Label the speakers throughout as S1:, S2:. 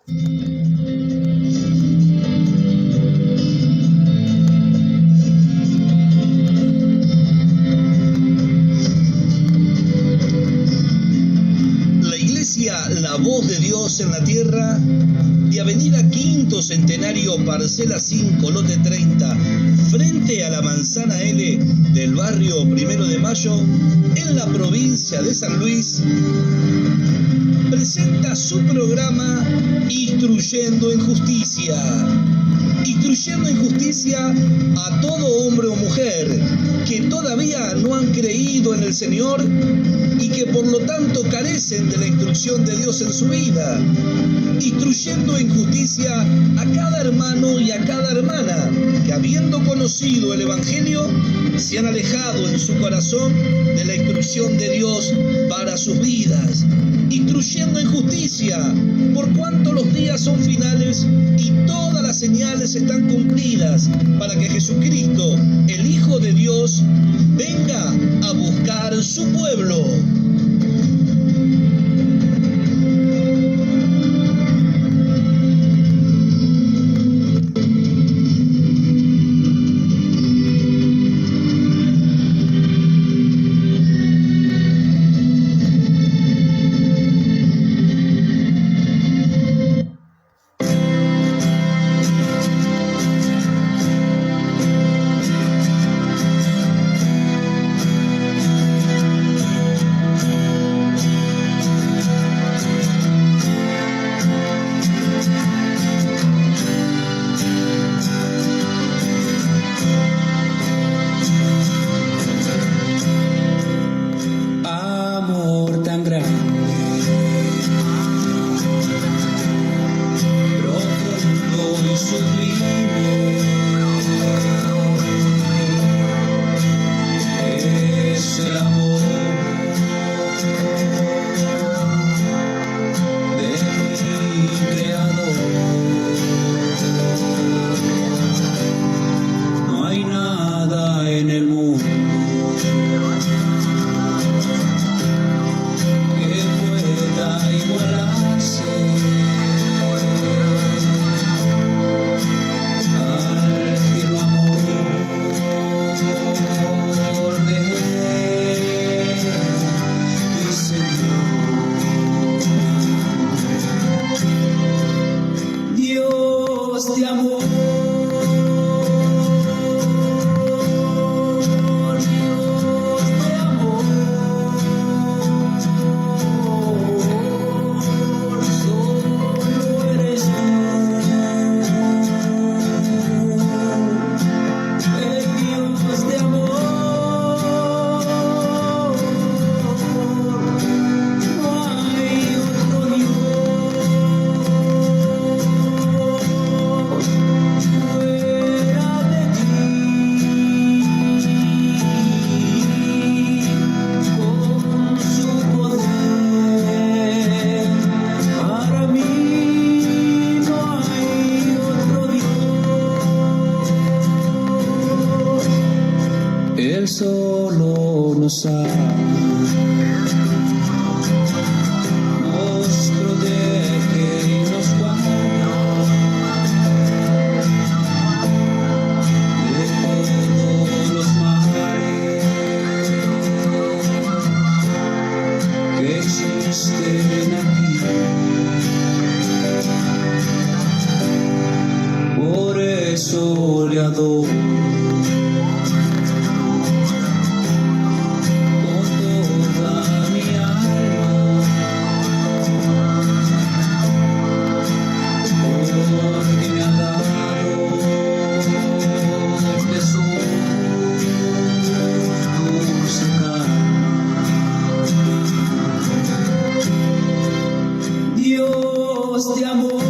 S1: La Iglesia La Voz de Dios en la Tierra, de Avenida Quinto Centenario, Parcela 5, Lote 30, frente a la Manzana L del barrio 1 de Mayo, en la provincia de San Luis, presenta su programa Instruyendo en Justicia. Instruyendo en justicia a todo hombre o mujer que todavía no han creído en el Señor y que por lo tanto carecen de la instrucción de Dios en su vida. Instruyendo en justicia a cada hermano y a cada hermana que, habiendo conocido el Evangelio, se han alejado en su corazón de la instrucción de Dios para sus vidas. Instruyendo en justicia, por cuanto los días son finales y todas las señales están cumplidas para que Jesucristo, el Hijo de Dios, venga a buscar su pueblo.
S2: Solo nos ama, nos protege y nos guarda de todos los males que existen aquí. Por eso le adoro. Dios de amor.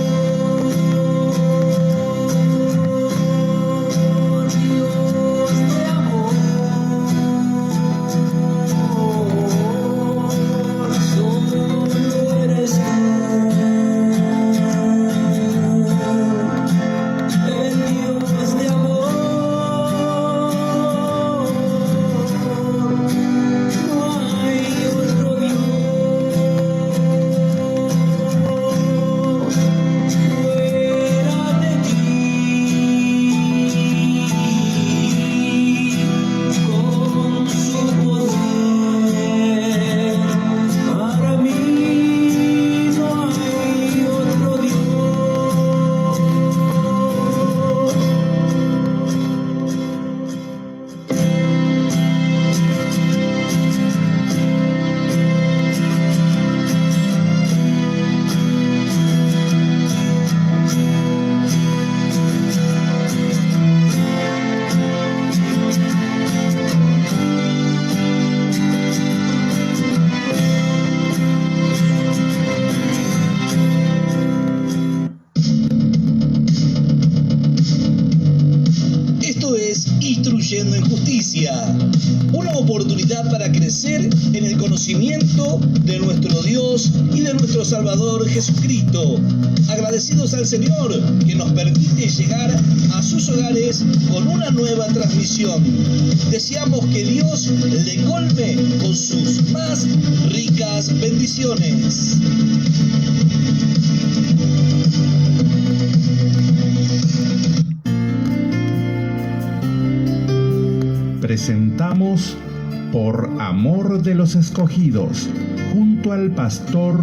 S1: instruyendo en justicia. Una oportunidad para crecer en el conocimiento de nuestro Dios y de nuestro Salvador Jesucristo. Agradecidos al Señor que nos permite llegar a sus hogares con una nueva transmisión. Deseamos que Dios le colme con sus más ricas bendiciones.
S3: Presentamos Por Amor de los Escogidos, junto al pastor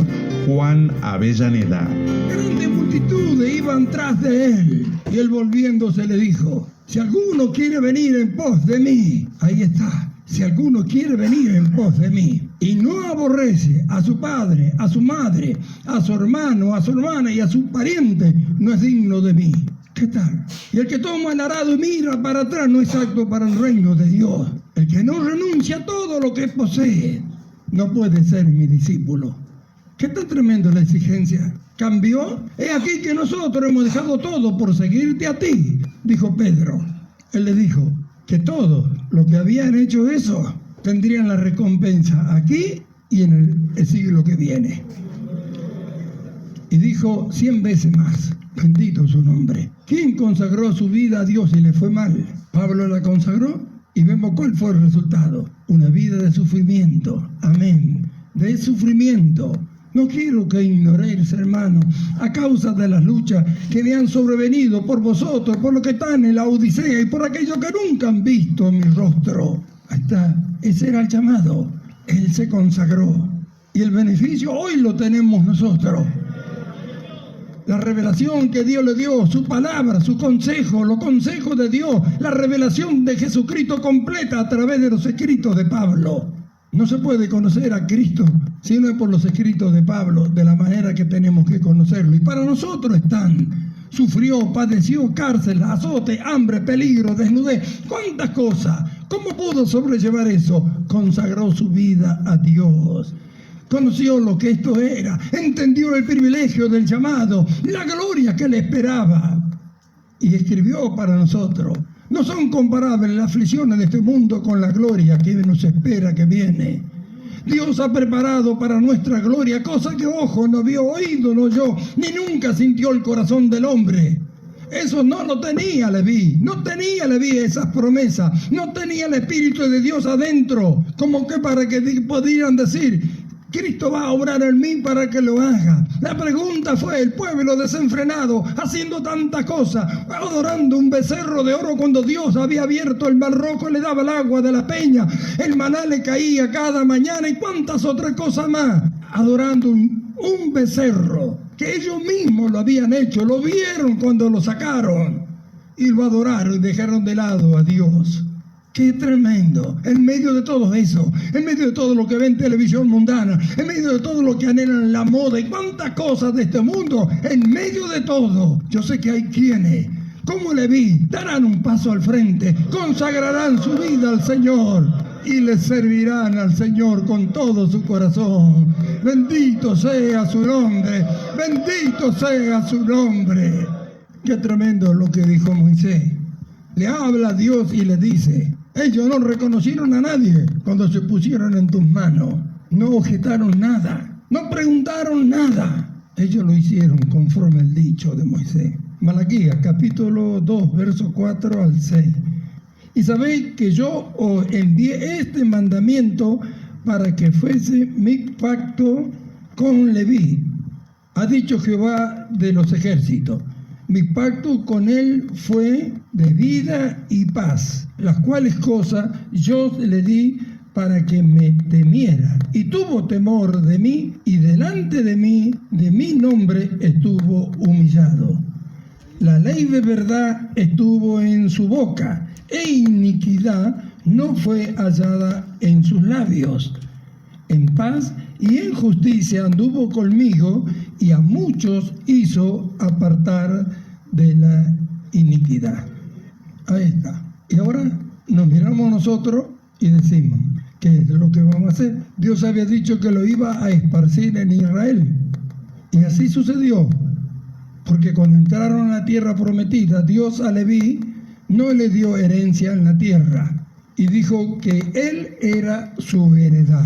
S3: Juan Avellaneda.
S4: Grande multitud iban tras de él, y él volviéndose le dijo: si alguno quiere venir en pos de mí, ahí está, si alguno quiere venir en pos de mí, y no aborrece a su padre, a su madre, a su hermano, a su hermana y a su pariente, no es digno de mí. ¿Qué tal? Y el que toma el arado y mira para atrás no es apto para el reino de Dios. El que no renuncia a todo lo que posee no puede ser mi discípulo. ¿Qué tan tremendo la exigencia? ¿Cambió? He aquí que nosotros hemos dejado todo por seguirte a ti, dijo Pedro. Él le dijo que todos los que habían hecho eso tendrían la recompensa aquí y en el siglo que viene. Y dijo 100 veces más: bendito su nombre. ¿Quién consagró su vida a Dios y le fue mal? Pablo la consagró y vemos cuál fue el resultado. Una vida de sufrimiento. Amén. De sufrimiento. No quiero que ignoréis, hermanos, a causa de las luchas que me han sobrevenido por vosotros, por lo que están en la Odisea y por aquellos que nunca han visto mi rostro. Ahí está. Ese era el llamado. Él se consagró. Y el beneficio hoy lo tenemos nosotros. La revelación que Dios le dio, su palabra, su consejo, los consejos de Dios, la revelación de Jesucristo completa a través de los escritos de Pablo. No se puede conocer a Cristo si no es por los escritos de Pablo, de la manera que tenemos que conocerlo. Y para nosotros están. Sufrió, padeció cárcel, azote, hambre, peligro, desnudez. ¿Cuántas cosas? ¿Cómo pudo sobrellevar eso? Consagró su vida a Dios. Conoció lo que esto era, entendió el privilegio del llamado, la gloria que le esperaba, y escribió para nosotros. No son comparables las aflicciones de este mundo con la gloria que nos espera que viene. Dios ha preparado para nuestra gloria cosa que ojo no vio, oído no oyó, ni nunca sintió el corazón del hombre. Eso no lo tenía Leví, no tenía Leví esas promesas, no tenía el Espíritu de Dios adentro, como que para que pudieran decir: Cristo va a obrar en mí para que lo haga. La pregunta fue: el pueblo desenfrenado, haciendo tantas cosas, adorando un becerro de oro cuando Dios había abierto el mar rojo, le daba el agua de la peña, el maná le caía cada mañana y cuántas otras cosas más, adorando un becerro que ellos mismos lo habían hecho, lo vieron cuando lo sacaron y lo adoraron y dejaron de lado a Dios. ¡Qué tremendo! En medio de todo eso, en medio de todo lo que ven en televisión mundana, en medio de todo lo que anhelan la moda y cuántas cosas de este mundo, en medio de todo, yo sé que hay quienes, como Leví, darán un paso al frente, consagrarán su vida al Señor y le servirán al Señor con todo su corazón. Bendito sea su nombre, bendito sea su nombre. ¡Qué tremendo lo que dijo Moisés! Le habla a Dios y le dice: ellos no reconocieron a nadie cuando se pusieron en tus manos. No objetaron nada. No preguntaron nada. Ellos lo hicieron conforme al dicho de Moisés. Malaquías capítulo 2, verso 4 al 6. Y sabéis que yo os envié este mandamiento para que fuese mi pacto con Leví. Ha dicho Jehová de los ejércitos: mi pacto con él fue de vida y paz, las cuales cosas yo le di para que me temiera. Y tuvo temor de mí, y delante de mi nombre estuvo humillado. La ley de verdad estuvo en su boca, e iniquidad no fue hallada en sus labios. En paz y en justicia anduvo conmigo, y a muchos hizo apartar de la iniquidad. Ahí está. Y ahora nos miramos nosotros y decimos: ¿qué es lo que vamos a hacer? Dios había dicho que lo iba a esparcir en Israel. Y así sucedió. Porque cuando entraron a la tierra prometida, Dios a Leví no le dio herencia en la tierra y dijo que él era su heredad.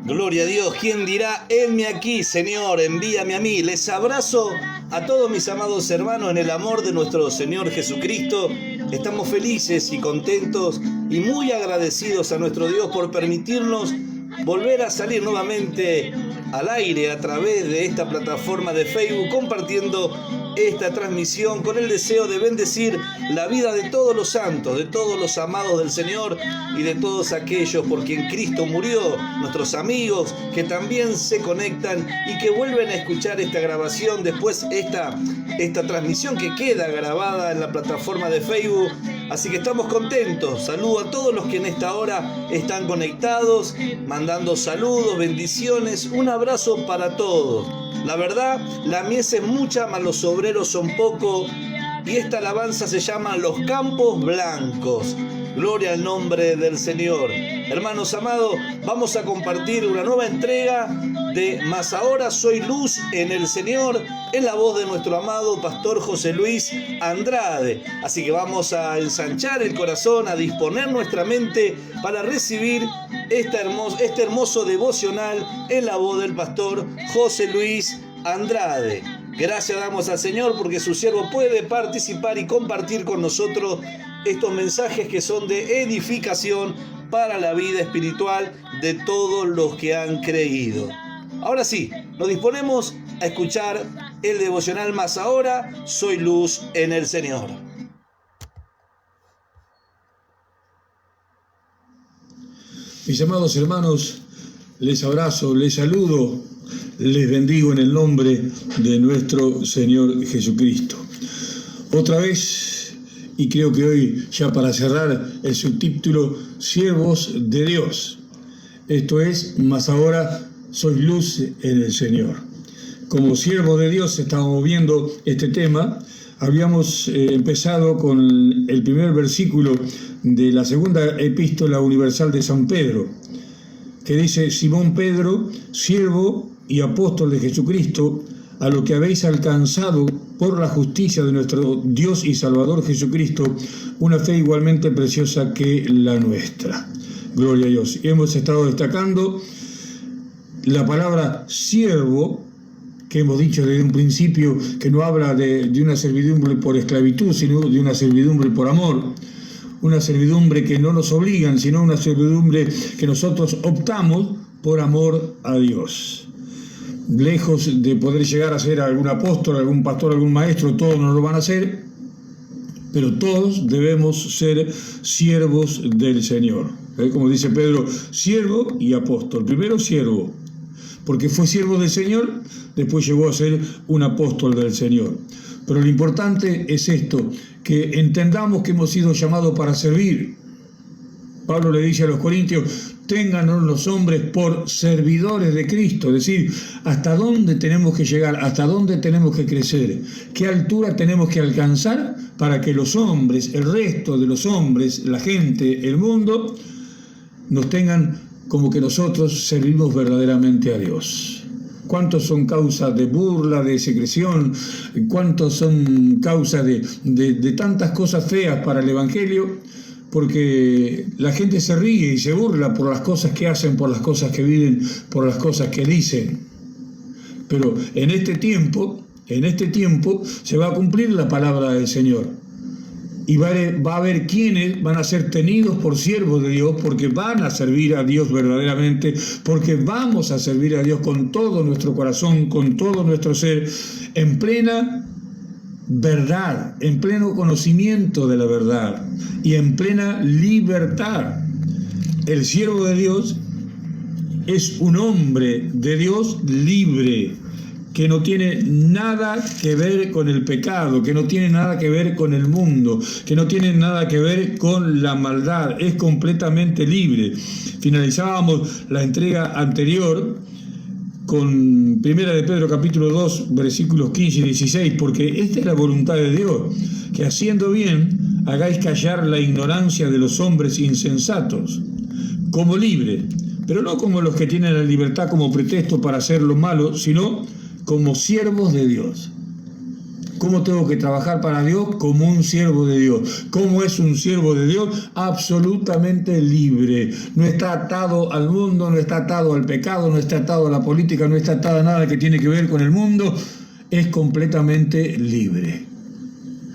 S1: Gloria a Dios, ¿quién dirá, henme aquí, Señor, envíame a mí? Les abrazo a todos mis amados hermanos en el amor de nuestro Señor Jesucristo. Estamos felices y contentos y muy agradecidos a nuestro Dios por permitirnos volver a salir nuevamente al aire a través de esta plataforma de Facebook, compartiendo esta transmisión con el deseo de bendecir la vida de todos los santos, de todos los amados del Señor y de todos aquellos por quien Cristo murió, nuestros amigos que también se conectan y que vuelven a escuchar esta grabación, después esta transmisión que queda grabada en la plataforma de Facebook. Así que estamos contentos. Saludo a todos los que en esta hora están conectados, mandando saludos, bendiciones, un abrazo para todos. La verdad, la mies es mucha, mas los obreros son pocos, y esta alabanza se llama Los Campos Blancos. Gloria al nombre del Señor. Hermanos amados, vamos a compartir una nueva entrega de Mas ahora soy luz en el Señor, en la voz de nuestro amado pastor José Luis Andrade. Así que vamos a ensanchar el corazón, a disponer nuestra mente para recibir este hermoso devocional en la voz del pastor José Luis Andrade. Gracias damos al Señor porque su siervo puede participar y compartir con nosotros estos mensajes que son de edificación para la vida espiritual de todos los que han creído. Ahora sí, nos disponemos a escuchar el devocional Más Ahora, Soy Luz en el Señor.
S5: Mis amados hermanos, les abrazo, les saludo, les bendigo en el nombre de nuestro Señor Jesucristo. Otra vez, y creo que hoy ya para cerrar el subtítulo, Siervos de Dios. Esto es, Más Ahora soy luz en el Señor. Como siervos de Dios estábamos viendo este tema. Habíamos empezado con el primer versículo de la segunda epístola universal de San Pedro, que dice: Simón Pedro, siervo y apóstol de Jesucristo, a lo que habéis alcanzado por la justicia de nuestro Dios y Salvador Jesucristo, una fe igualmente preciosa que la nuestra. Gloria a Dios. Y hemos estado destacando la palabra siervo, que hemos dicho desde un principio que no habla de una servidumbre por esclavitud, sino de una servidumbre por amor, una servidumbre que no nos obligan, sino una servidumbre que nosotros optamos por amor a Dios. Lejos de poder llegar a ser algún apóstol, algún pastor, algún maestro, todos no lo van a hacer, pero todos debemos ser siervos del Señor. Como dice Pedro, siervo y apóstol. Primero siervo, porque fue siervo del Señor, después llegó a ser un apóstol del Señor. Pero lo importante es esto, que entendamos que hemos sido llamados para servir. Pablo le dice a los corintios: ténganos los hombres por servidores de Cristo, es decir, hasta dónde tenemos que llegar, hasta dónde tenemos que crecer, qué altura tenemos que alcanzar para que los hombres, el resto de los hombres, la gente, el mundo, nos tengan como que nosotros servimos verdaderamente a Dios. ¿Cuántos son causa de burla, de secreción? ¿Cuántos son causa de tantas cosas feas para el Evangelio? Porque la gente se ríe y se burla por las cosas que hacen, por las cosas que viven, por las cosas que dicen. Pero en este tiempo se va a cumplir la palabra del Señor. Y va a haber quienes van a ser tenidos por siervos de Dios, porque van a servir a Dios verdaderamente, porque vamos a servir a Dios con todo nuestro corazón, con todo nuestro ser, en plena verdad, en pleno conocimiento de la verdad y en plena libertad. El siervo de Dios es un hombre de Dios libre, que no tiene nada que ver con el pecado, que no tiene nada que ver con el mundo, que no tiene nada que ver con la maldad, es completamente libre. Finalizábamos la entrega anterior con 1 de Pedro capítulo 2, versículos 15 y 16, porque esta es la voluntad de Dios, que haciendo bien hagáis callar la ignorancia de los hombres insensatos, como libre, pero no como los que tienen la libertad como pretexto para hacer lo malo, sino como siervos de Dios. ¿Cómo tengo que trabajar para Dios? Como un siervo de Dios. ¿Cómo es un siervo de Dios? Absolutamente libre. No está atado al mundo, no está atado al pecado, no está atado a la política, no está atado a nada que tiene que ver con el mundo. Es completamente libre.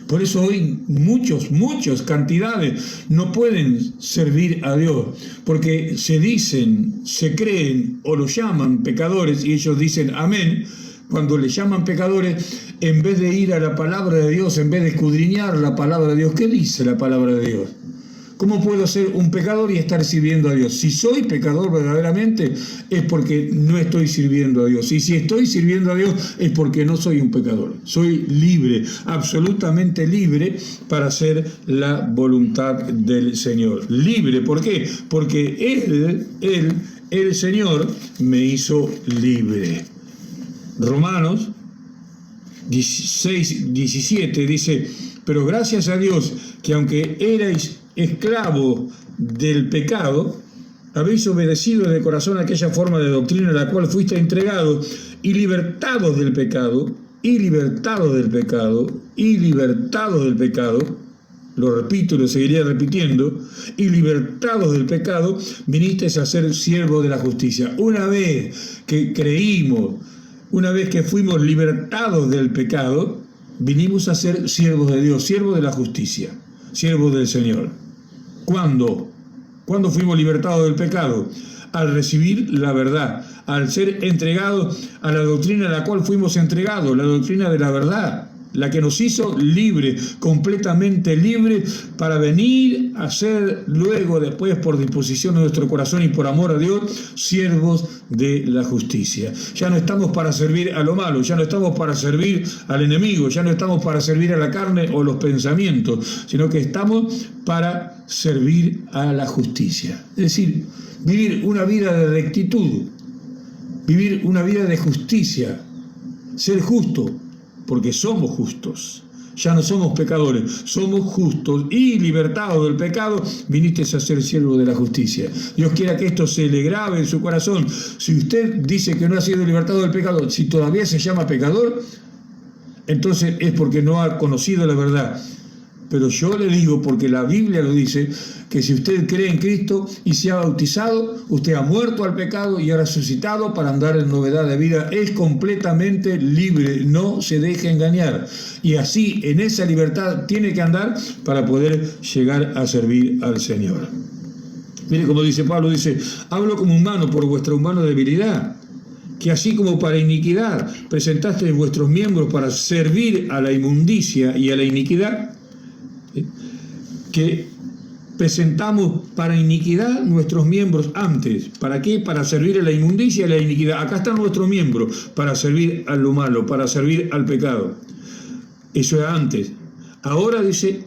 S5: Por eso hoy muchas cantidades no pueden servir a Dios, porque se dicen, se creen o lo llaman pecadores y ellos dicen amén. Cuando le llaman pecadores, en vez de ir a la palabra de Dios, en vez de escudriñar la palabra de Dios, ¿qué dice la palabra de Dios? ¿Cómo puedo ser un pecador y estar sirviendo a Dios? Si soy pecador verdaderamente, es porque no estoy sirviendo a Dios. Y si estoy sirviendo a Dios, es porque no soy un pecador. Soy libre, absolutamente libre para hacer la voluntad del Señor. Libre, ¿por qué? Porque el Señor, me hizo libre. Romanos 16:17 dice: pero gracias a Dios que aunque erais esclavos del pecado, habéis obedecido de corazón aquella forma de doctrina a la cual fuiste entregados, y libertados del pecado, lo repito y lo seguiría repitiendo, y libertados del pecado, vinisteis a ser siervos de la justicia. Una vez que creímos, una vez que fuimos libertados del pecado, vinimos a ser siervos de Dios, siervos de la justicia, siervos del Señor. ¿Cuándo? ¿Cuándo fuimos libertados del pecado? al recibir la verdad, al ser entregados a la doctrina a la cual fuimos entregados, la doctrina de la verdad, la que nos hizo libre, completamente libre, para venir a ser luego, después, por disposición de nuestro corazón y por amor a Dios, siervos de la justicia. Ya no estamos para servir a lo malo, ya no estamos para servir al enemigo, ya no estamos para servir a la carne o los pensamientos, sino que estamos para servir a la justicia. Es decir, vivir una vida de rectitud, vivir una vida de justicia, ser justo, porque somos justos, ya no somos pecadores, somos justos y libertados del pecado, viniste a ser siervo de la justicia. Dios quiera que esto se le grabe en su corazón. Si usted dice que no ha sido libertado del pecado, si todavía se llama pecador, entonces es porque no ha conocido la verdad. Pero yo le digo, porque la Biblia lo dice, que si usted cree en Cristo y se ha bautizado, usted ha muerto al pecado y ha resucitado para andar en novedad de vida. Es completamente libre, no se deje engañar. Y así, en esa libertad, tiene que andar para poder llegar a servir al Señor. Mire como dice Pablo, dice, hablo como humano por vuestra humana debilidad, que así como para iniquidad presentasteis vuestros miembros para servir a la inmundicia y a la iniquidad, que presentamos para iniquidad nuestros miembros antes. ¿Para qué? Para servir a la inmundicia y a la iniquidad. Acá están nuestros miembros para servir a lo malo, para servir al pecado. Eso era antes. Ahora dice,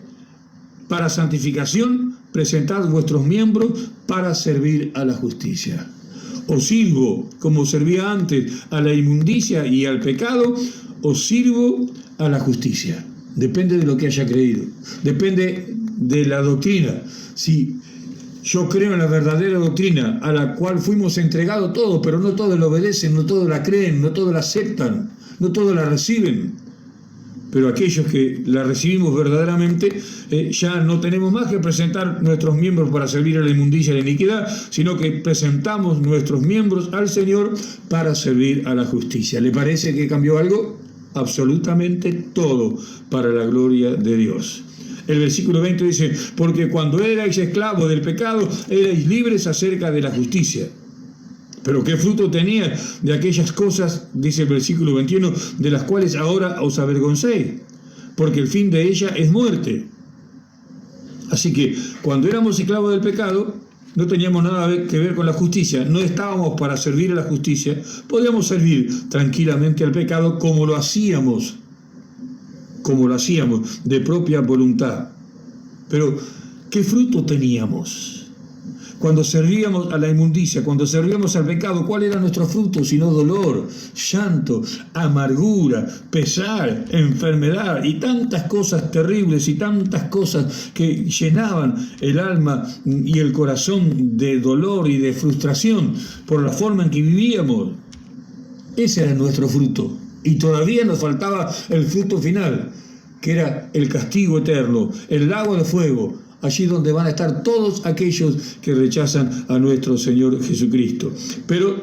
S5: para santificación, presentad vuestros miembros para servir a la justicia. O sirvo, como servía antes, a la inmundicia y al pecado, o sirvo a la justicia. Depende de lo que haya creído. Depende de la doctrina. Si yo creo en la verdadera doctrina a la cual fuimos entregados todos, pero no todos la obedecen, no todos la creen, no todos la aceptan, no todos la reciben. Pero aquellos que la recibimos verdaderamente, ya no tenemos más que presentar nuestros miembros para servir a la inmundicia y a la iniquidad, sino que presentamos nuestros miembros al Señor para servir a la justicia. ¿Le parece que cambió algo? Absolutamente todo para la gloria de Dios. El versículo 20 dice, porque cuando erais esclavos del pecado, erais libres acerca de la justicia. Pero ¿qué fruto tenía de aquellas cosas, dice el versículo 21, de las cuales ahora os avergoncéis? Porque el fin de ella es muerte. Así que cuando éramos esclavos del pecado, no teníamos nada que ver con la justicia, no estábamos para servir a la justicia, podíamos servir tranquilamente al pecado como lo hacíamos de propia voluntad. Pero, ¿qué fruto teníamos? Cuando servíamos a la inmundicia, cuando servíamos al pecado, ¿cuál era nuestro fruto? Sino dolor, llanto, amargura, pesar, enfermedad y tantas cosas terribles y tantas cosas que llenaban el alma y el corazón de dolor y de frustración por la forma en que vivíamos. Ese era nuestro fruto. Y todavía nos faltaba el fruto final, que era el castigo eterno, el lago de fuego, allí donde van a estar todos aquellos que rechazan a nuestro Señor Jesucristo. Pero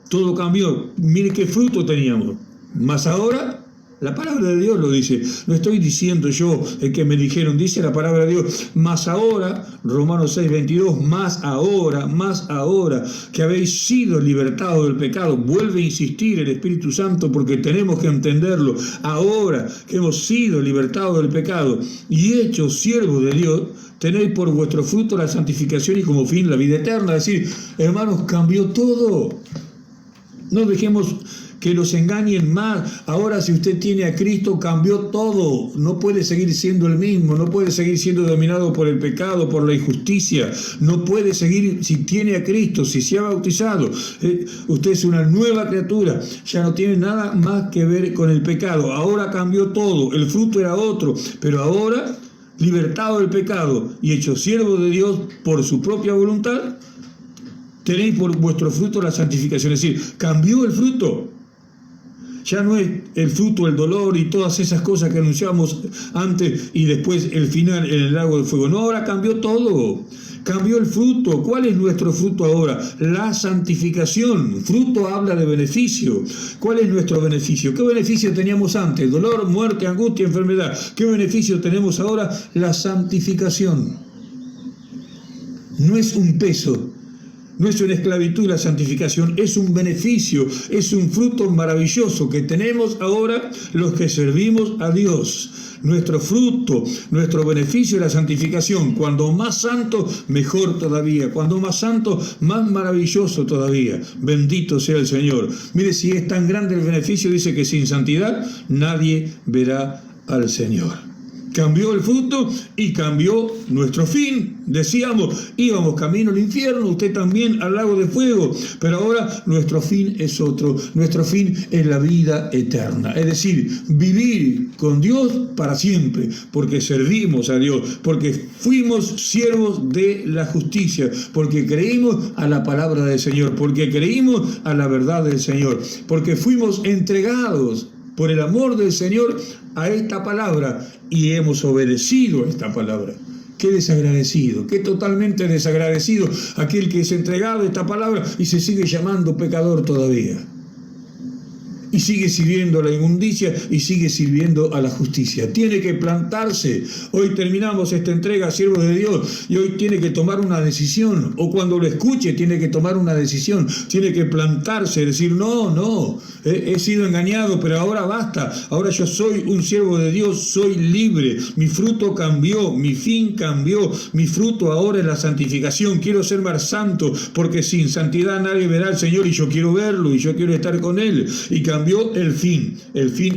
S5: todo cambió. Mire qué fruto teníamos. Mas ahora, la palabra de Dios lo dice. No estoy diciendo yo el que me dijeron, dice la palabra de Dios. Mas ahora, Romanos 6:22, más ahora que habéis sido libertados del pecado. Vuelve a insistir el Espíritu Santo porque tenemos que entenderlo. Ahora que hemos sido libertados del pecado y hechos siervos de Dios, tenéis por vuestro fruto la santificación y como fin la vida eterna. Es decir, hermanos, cambió todo. No dejemos que nos engañen más. Ahora, si usted tiene a Cristo, cambió todo. No puede seguir siendo el mismo, no puede seguir siendo dominado por el pecado, por la injusticia. No puede seguir, si tiene a Cristo, si se ha bautizado. Usted es una nueva criatura, ya no tiene nada más que ver con el pecado. Ahora cambió todo, el fruto era otro, pero ahora, libertado del pecado y hecho siervo de Dios por su propia voluntad, tenéis por vuestro fruto la santificación. Es decir, cambió el fruto. Ya no es el fruto, el dolor y todas esas cosas que anunciamos antes y después el final en el lago de fuego. No, ahora cambió todo. Cambió el fruto. ¿Cuál es nuestro fruto ahora? La santificación. Fruto habla de beneficio. ¿Cuál es nuestro beneficio? ¿Qué beneficio teníamos antes? Dolor, muerte, angustia, enfermedad. ¿Qué beneficio tenemos ahora? La santificación. No es un peso. No es una esclavitud la santificación, es un beneficio, es un fruto maravilloso que tenemos ahora los que servimos a Dios. Nuestro fruto, nuestro beneficio es la santificación. Cuando más santo, mejor todavía. Cuando más santo, más maravilloso todavía. Bendito sea el Señor. Mire, si es tan grande el beneficio, dice que sin santidad nadie verá al Señor. Cambió el fruto y cambió nuestro fin. Decíamos, íbamos camino al infierno, usted también al lago de fuego, pero ahora nuestro fin es otro. Nuestro fin es la vida eterna, es decir, vivir con Dios para siempre, porque servimos a Dios, porque fuimos siervos de la justicia, porque creímos a la palabra del Señor, porque creímos a la verdad del Señor, porque fuimos entregados por el amor del Señor a esta palabra y hemos obedecido a esta palabra. Qué desagradecido, qué totalmente desagradecido aquel que es entregado a esta palabra y se sigue llamando pecador todavía. Y sigue sirviendo a la inmundicia y sigue sirviendo a la justicia. Tiene que plantarse. Hoy terminamos esta entrega a siervos de Dios y hoy tiene que tomar una decisión. O cuando lo escuche tiene que tomar una decisión. Tiene que plantarse, decir, no, he sido engañado, pero ahora basta. Ahora yo soy un siervo de Dios, soy libre. Mi fruto cambió, mi fin cambió. Mi fruto ahora es la santificación. Quiero ser más santo porque sin santidad nadie verá al Señor y yo quiero verlo y yo quiero estar con Él. Y cambió el fin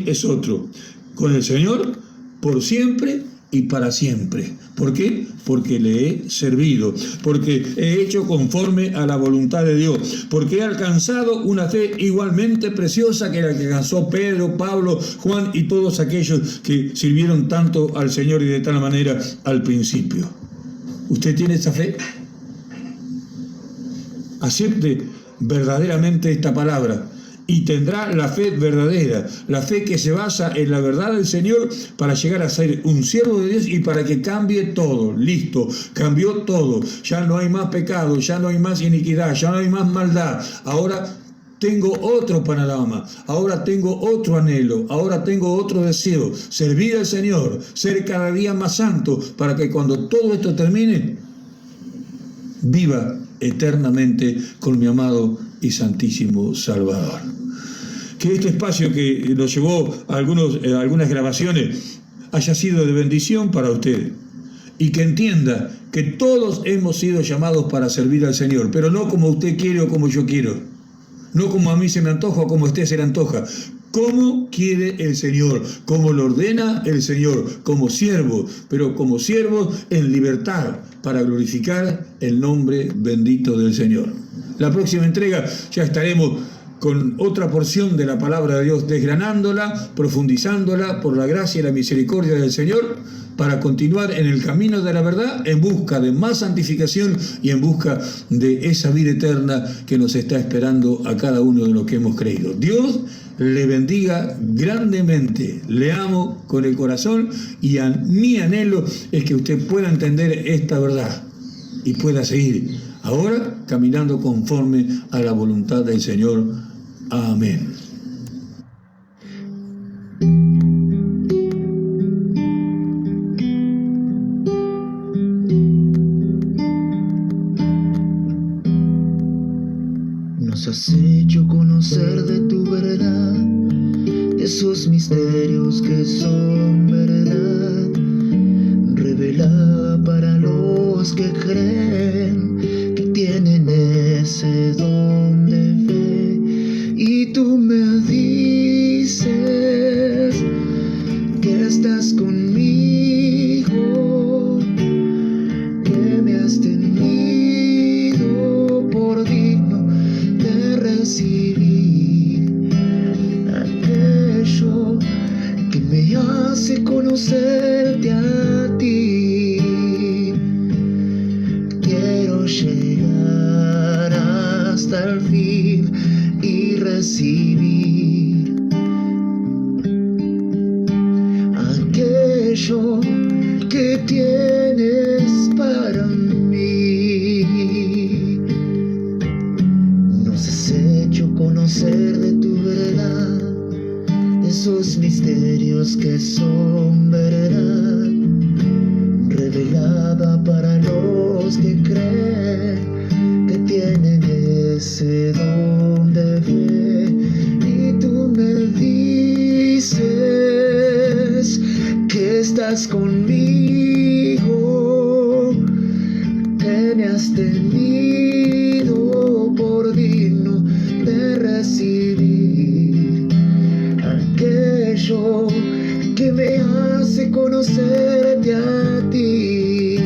S5: es otro, con el Señor por siempre y para siempre. ¿Por qué? Porque le he servido, porque he hecho conforme a la voluntad de Dios, porque he alcanzado una fe igualmente preciosa que la que alcanzó Pedro, Pablo, Juan y todos aquellos que sirvieron tanto al Señor y de tal manera al principio. ¿Usted tiene esa fe? Acepte verdaderamente esta palabra y tendrá la fe verdadera, la fe que se basa en la verdad del Señor para llegar a ser un siervo de Dios y para que cambie todo. Listo, cambió todo. Ya no hay más pecado, ya no hay más iniquidad, ya no hay más maldad. Ahora tengo otro panorama, ahora tengo otro anhelo, ahora tengo otro deseo, servir al Señor, ser cada día más santo para que cuando todo esto termine, viva eternamente con mi amado y santísimo Salvador. Que este espacio que nos llevó a algunas grabaciones haya sido de bendición para usted y que entienda que todos hemos sido llamados para servir al Señor, pero no como usted quiere o como yo quiero, no como a mí se me antoja o como a usted se le antoja. ¿Cómo quiere el Señor? ¿Cómo lo ordena el Señor? Como siervo, pero como siervo en libertad para glorificar el nombre bendito del Señor. La próxima entrega ya estaremos con otra porción de la palabra de Dios, desgranándola, profundizándola por la gracia y la misericordia del Señor, para continuar en el camino de la verdad, en busca de más santificación y en busca de esa vida eterna que nos está esperando a cada uno de los que hemos creído. Dios le bendiga grandemente. Le amo con el corazón y mi anhelo es que usted pueda entender esta verdad y pueda seguir ahora caminando conforme a la voluntad del Señor. Amén.
S6: Nos has hecho conocer de tu verdad, esos misterios que son verdad, revelada para los que creen, que tienen ese don de fe. Y tú me dices que estás conmigo, que me has tenido por digno de recibir aquello que me hace conocerte a ti. Quiero llegar hasta el fin y recibir aquello que tienes para mí. Nos has hecho conocer de tu verdad, de esos misterios que son verdad, revelada para los que creen, que tienen ese don de fe y tú me dices que estás conmigo, que me has tenido por digno de recibir aquello que me hace conocerte a ti.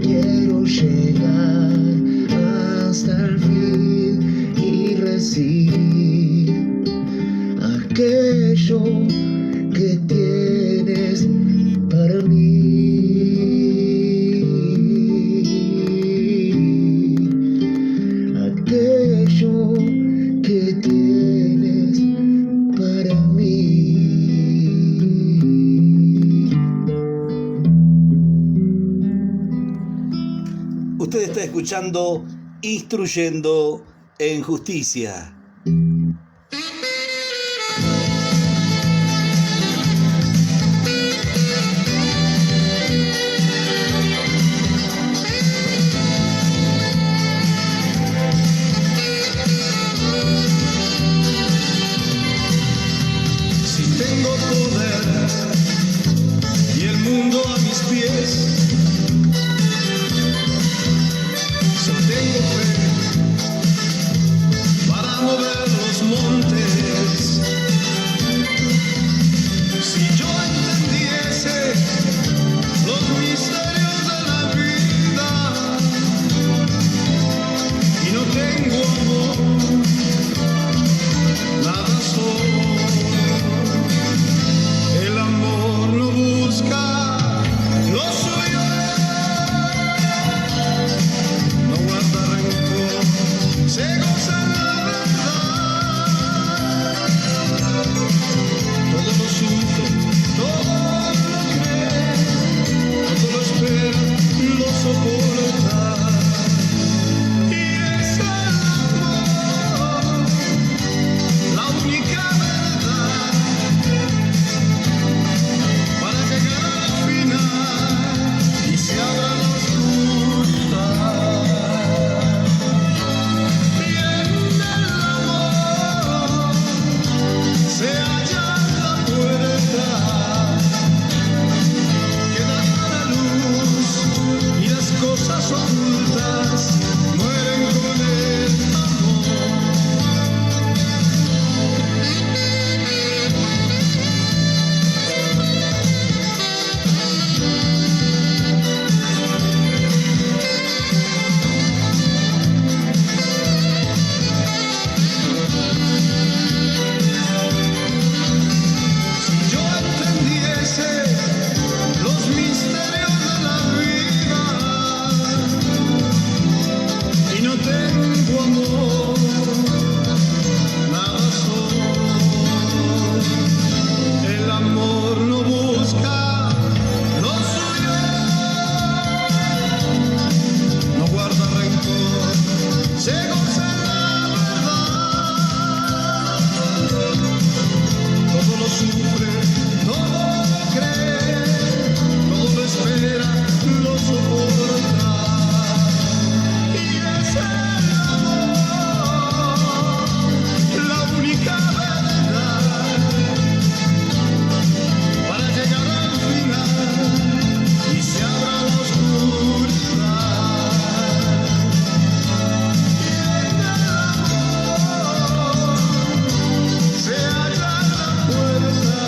S6: Quiero llegar hasta el fin y recibir aquello que tienes para mí. Aquello que tienes para mí.
S1: Usted está escuchando Instruyendo en Justicia.
S2: Si tengo poder y el mundo a mis pies, si tengo fe para mover los montes, si yo entendiese los misterios de la vida y no tengo amor, nada soy. El amor no busca lo suyo, no guarda rencor, se goza en la verdad. Todo lo sufre, todo lo cree, todo lo espera, lo soporta. Y es el amor, la única verdad, para llegar al final y se abra la oscuridad. Y en el amor se halla la puerta que da a la luz y las cosas ocultas mueren con el amor. Si yo entendiese los misterios de la vida y no tengo amor, nada soy. El amor no busca lo suyo, no guarda rencor, se goza en la verdad. Todo lo sufre, todo lo cree, todo lo espera, lo soporta. Y es el amor, la única verdad, para llegar al final y se abra la oscuridad. Y en el amor se halla la puerta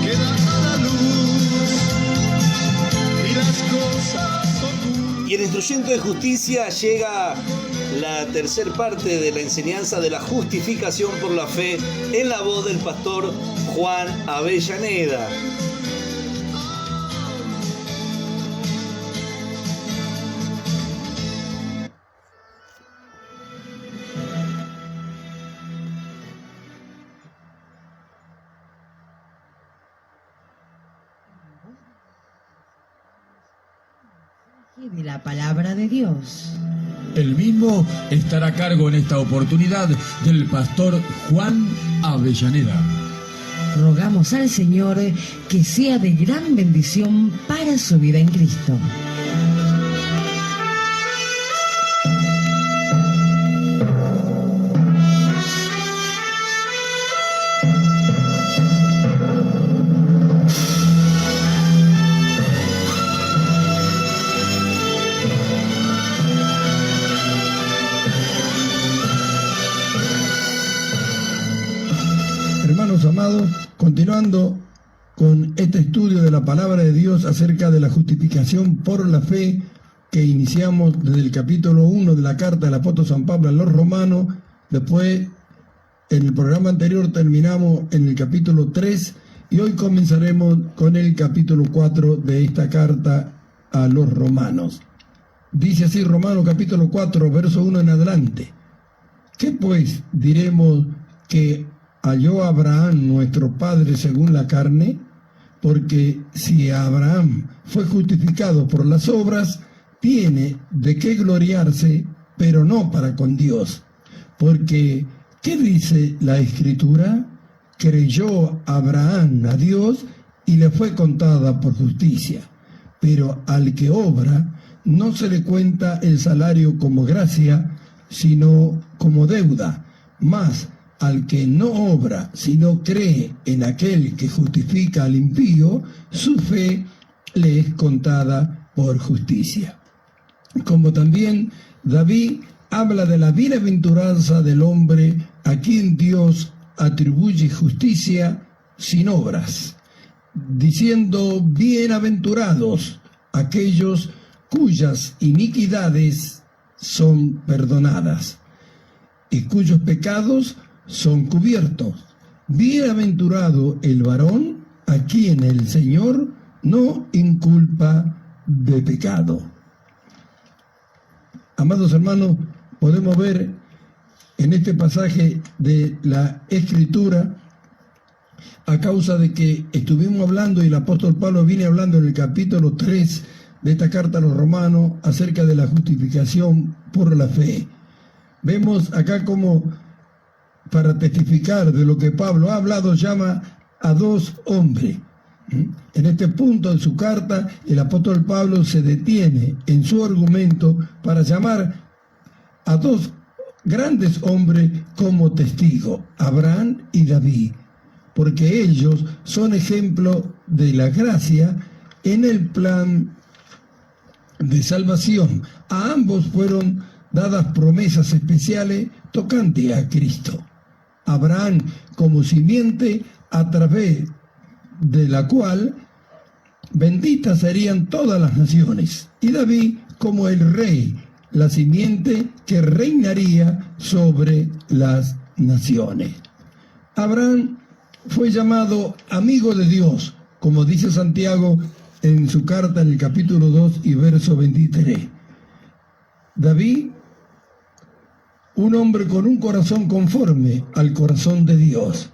S2: que da a la luz y las cosas ocultas.
S1: Y en Instruyendo en Justicia llega la tercer parte de la enseñanza de la justificación por la fe en la voz del pastor Juan Avellaneda.
S7: De la palabra de Dios.
S8: El mismo estará a cargo en esta oportunidad del pastor Juan Avellaneda.
S7: Rogamos al Señor que sea de gran bendición para su vida en Cristo.
S4: hermanos amados, continuando con este estudio de la palabra de Dios acerca de la justificación por la fe que iniciamos desde el capítulo 1 de la carta del apóstol San Pablo a los romanos. Después, en el programa anterior terminamos en el capítulo 3 y hoy comenzaremos con el capítulo 4 de esta carta a los romanos. Dice así Romanos capítulo 4, verso 1 en adelante. ¿Qué pues diremos que halló Abraham nuestro padre según la carne? Porque si Abraham fue justificado por las obras, tiene de qué gloriarse, pero no para con Dios. Porque, ¿qué dice la Escritura? Creyó Abraham a Dios y le fue contada por justicia. Pero al que obra, no se le cuenta el salario como gracia, sino como deuda. Mas al que no obra, sino cree en aquel que justifica al impío, su fe le es contada por justicia. Como también David habla de la bienaventuranza del hombre a quien Dios atribuye justicia sin obras, diciendo: bienaventurados aquellos cuyas iniquidades son perdonadas y cuyos pecados son cubiertos. Bienaventurado el varón a quien el Señor no inculpa de pecado. Amados hermanos, podemos ver en este pasaje de la Escritura, a causa de que estuvimos hablando y el apóstol Pablo viene hablando en el capítulo 3 de esta carta a los romanos acerca de la justificación por la fe. Vemos acá como, para testificar de lo que Pablo ha hablado, llama a dos hombres. En este punto de su carta, el apóstol Pablo se detiene en su argumento para llamar a dos grandes hombres como testigos, Abraham y David, porque ellos son ejemplo de la gracia en el plan de salvación. A ambos fueron dadas promesas especiales tocante a Cristo. Abraham como simiente a través de la cual benditas serían todas las naciones, y David como el rey, la simiente que reinaría sobre las naciones. Abraham fue llamado amigo de Dios, como dice Santiago en su carta en el capítulo 2 y verso 23. David, un hombre con un corazón conforme al corazón de Dios.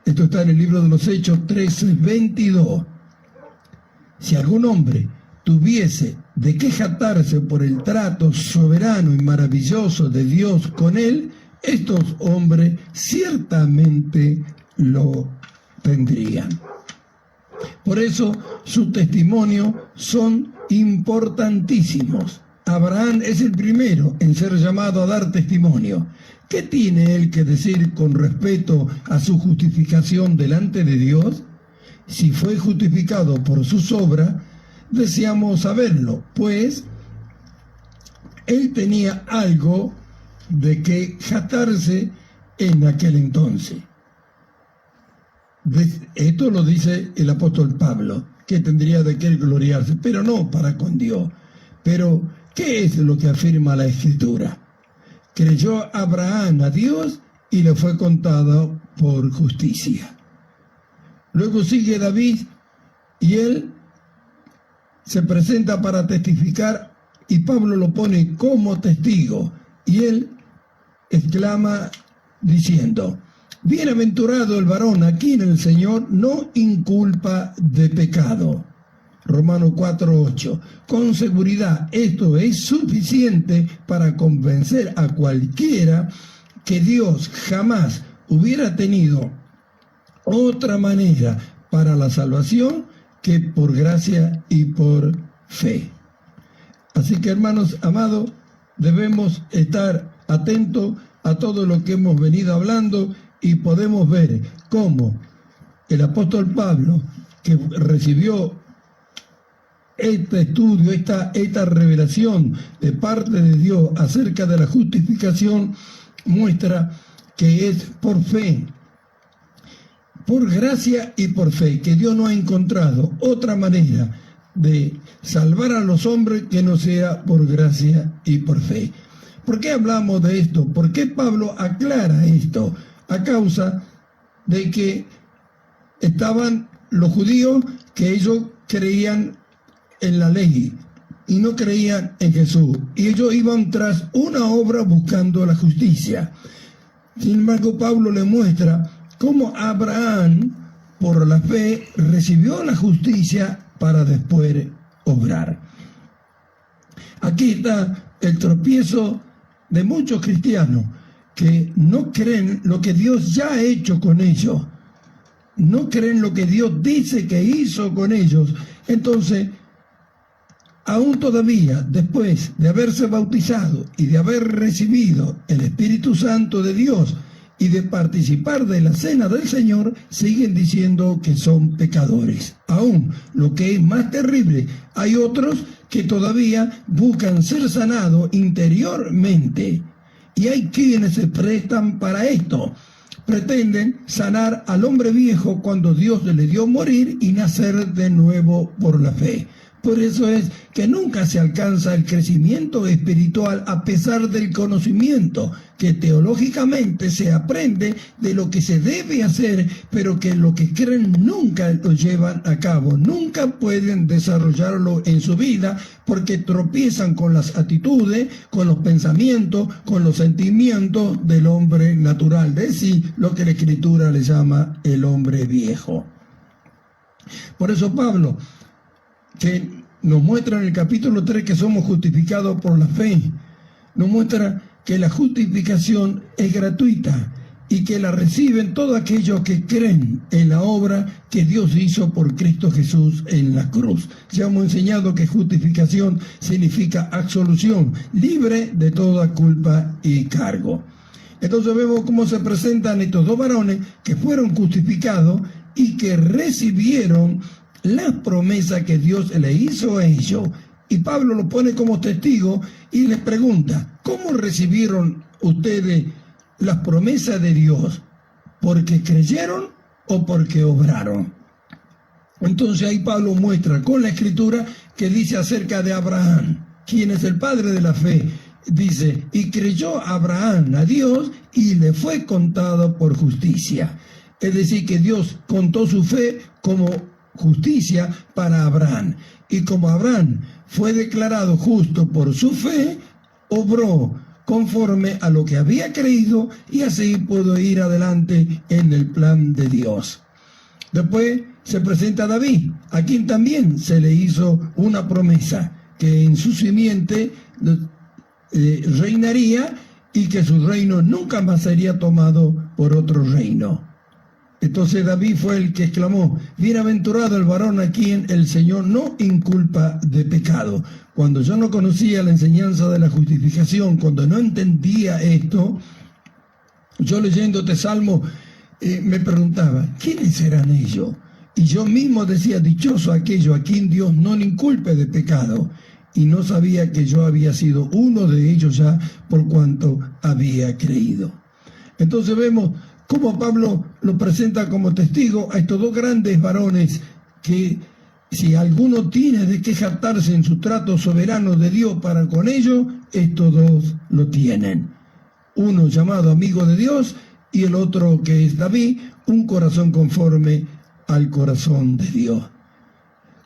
S4: Esto está en el libro de los Hechos 13:22. Si algún hombre tuviese de qué jactarse por el trato soberano y maravilloso de Dios con él, estos hombres ciertamente lo tendrían. Por eso sus testimonios son importantísimos. Abraham es el primero en ser llamado a dar testimonio. ¿Qué tiene él que decir con respecto a su justificación delante de Dios? Si fue justificado por sus obras, deseamos saberlo, pues él tenía algo de que jactarse en aquel entonces. Esto lo dice el apóstol Pablo, que tendría de qué gloriarse, pero no para con Dios. Pero, ¿qué es lo que afirma la Escritura? Creyó Abraham a Dios y le fue contado por justicia. Luego sigue David y él se presenta para testificar y Pablo lo pone como testigo y él exclama diciendo: bienaventurado el varón a quien el Señor no inculpa de pecado. Romanos 4:8. Con seguridad esto es suficiente para convencer a cualquiera que Dios jamás hubiera tenido otra manera para la salvación que por gracia y por fe. Así que, hermanos amados, debemos estar atentos a todo lo que hemos venido hablando y podemos ver cómo el apóstol Pablo, que recibió este estudio, esta revelación de parte de Dios acerca de la justificación, muestra que es por fe por gracia y por fe, que Dios no ha encontrado otra manera de salvar a los hombres que no sea por gracia y por fe. ¿Por qué hablamos de esto? ¿Por qué Pablo aclara esto? A causa de que estaban los judíos que ellos creían en la ley y no creían en Jesús, y ellos iban tras una obra buscando la justicia. Sin embargo, Pablo le muestra cómo Abraham, por la fe, recibió la justicia para después obrar. Aquí está el tropiezo de muchos cristianos que no creen lo que Dios ya ha hecho con ellos, no creen lo que Dios dice que hizo con ellos. Entonces, aún todavía, después de haberse bautizado y de haber recibido el Espíritu Santo de Dios y de participar de la cena del Señor, siguen diciendo que son pecadores. Aún, lo que es más terrible, hay otros que todavía buscan ser sanados interiormente. Y hay quienes se prestan para esto. Pretenden sanar al hombre viejo cuando Dios le dio morir y nacer de nuevo por la fe. Por eso es que nunca se alcanza el crecimiento espiritual a pesar del conocimiento que teológicamente se aprende de lo que se debe hacer, pero que lo que creen nunca lo llevan a cabo, nunca pueden desarrollarlo en su vida porque tropiezan con las actitudes, con los pensamientos, con los sentimientos del hombre natural, es decir, lo que la Escritura le llama el hombre viejo. Por eso Pablo, que nos muestra en el capítulo 3 que somos justificados por la fe, nos muestra que la justificación es gratuita y que la reciben todos aquellos que creen en la obra que Dios hizo por Cristo Jesús en la cruz. Ya hemos enseñado que justificación significa absolución, libre de toda culpa y cargo. Entonces vemos cómo se presentan estos dos varones que fueron justificados y que recibieron las promesas que Dios le hizo a ellos. Y Pablo lo pone como testigo y les pregunta, ¿cómo recibieron ustedes las promesas de Dios? ¿Porque creyeron o porque obraron? Entonces ahí Pablo muestra con la Escritura que dice acerca de Abraham, quien es el padre de la fe. Dice, y creyó Abraham a Dios y le fue contado por justicia. Es decir, que Dios contó su fe como justicia para Abraham. Y como Abraham fue declarado justo por su fe, obró conforme a lo que había creído y así pudo ir adelante en el plan de Dios. Después se presenta David, a quien también se le hizo una promesa, que en su simiente reinaría y que su reino nunca más sería tomado por otro reino. Entonces David fue el que exclamó, bienaventurado el varón a quien el Señor no inculpa de pecado. Cuando yo no conocía la enseñanza de la justificación, cuando no entendía esto, yo leyendo este salmo me preguntaba, ¿quiénes serán ellos? Y yo mismo decía, dichoso aquello a quien Dios no le inculpe de pecado. Y no sabía que yo había sido uno de ellos ya por cuanto había creído. Entonces vemos cómo Pablo lo presenta como testigo a estos dos grandes varones que si alguno tiene de qué jactarse en su trato soberano de Dios para con ellos, estos dos lo tienen. Uno llamado amigo de Dios y el otro que es David, un corazón conforme al corazón de Dios.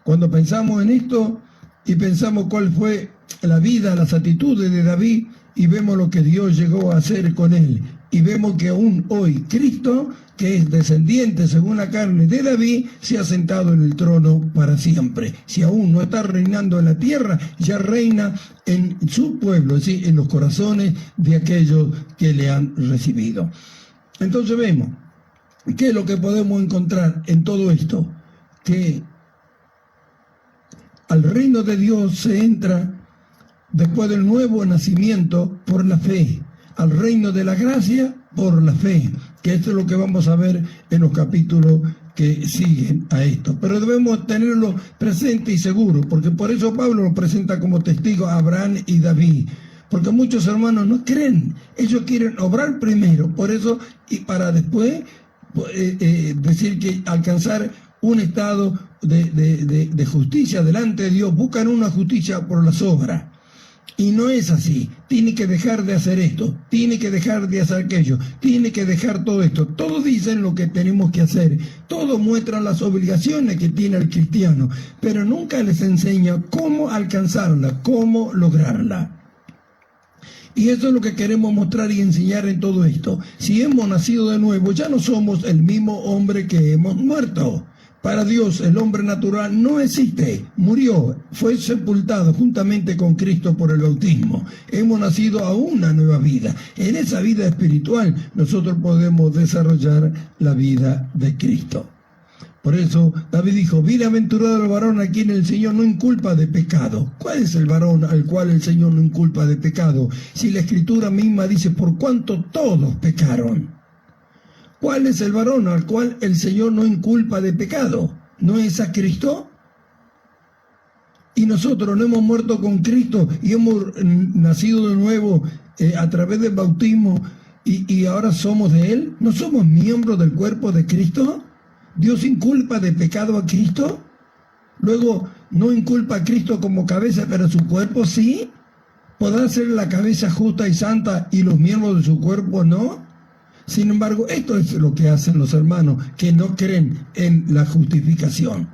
S4: Cuando pensamos en esto y pensamos cuál fue la vida, las actitudes de David y vemos lo que Dios llegó a hacer con él, y vemos que aún hoy Cristo, que es descendiente según la carne de David, se ha sentado en el trono para siempre. Si aún no está reinando en la tierra, ya reina en su pueblo, es decir, en los corazones de aquellos que le han recibido. Entonces vemos, ¿qué es lo que podemos encontrar en todo esto? Que al reino de Dios se entra después del nuevo nacimiento por la fe. Al reino de la gracia por la fe, que esto es lo que vamos a ver en los capítulos que siguen a esto. Pero debemos tenerlo presente y seguro, porque por eso Pablo lo presenta como testigo a Abraham y David, porque muchos hermanos no creen, ellos quieren obrar primero, por eso, y para después decir que alcanzar un estado de justicia delante de Dios, buscan una justicia por las obras. Y no es así. Tiene que dejar de hacer esto, tiene que dejar de hacer aquello, tiene que dejar todo esto. Todos dicen lo que tenemos que hacer, todos muestran las obligaciones que tiene el cristiano, pero nunca les enseña cómo alcanzarla, cómo lograrla. Y eso es lo que queremos mostrar y enseñar en todo esto. Si hemos nacido de nuevo, ya no somos el mismo hombre que hemos muerto. Para Dios el hombre natural no existe, murió, fue sepultado juntamente con Cristo por el bautismo. Hemos nacido a una nueva vida. En esa vida espiritual nosotros podemos desarrollar la vida de Cristo. Por eso David dijo, bienaventurado el varón a quien el Señor no inculpa de pecado. ¿Cuál es el varón al cual el Señor no inculpa de pecado? Si la Escritura misma dice, por cuanto todos pecaron. ¿Cuál es el varón al cual el Señor no inculpa de pecado? ¿No es a Cristo? Y nosotros no hemos muerto con Cristo y hemos nacido de nuevo a través del bautismo y ahora somos de Él. ¿No somos miembros del cuerpo de Cristo? ¿Dios inculpa de pecado a Cristo? Luego, ¿no inculpa a Cristo como cabeza, pero su cuerpo sí? ¿Podrá ser la cabeza justa y santa y los miembros de su cuerpo no? Sin embargo, esto es lo que hacen los hermanos que no creen en la justificación.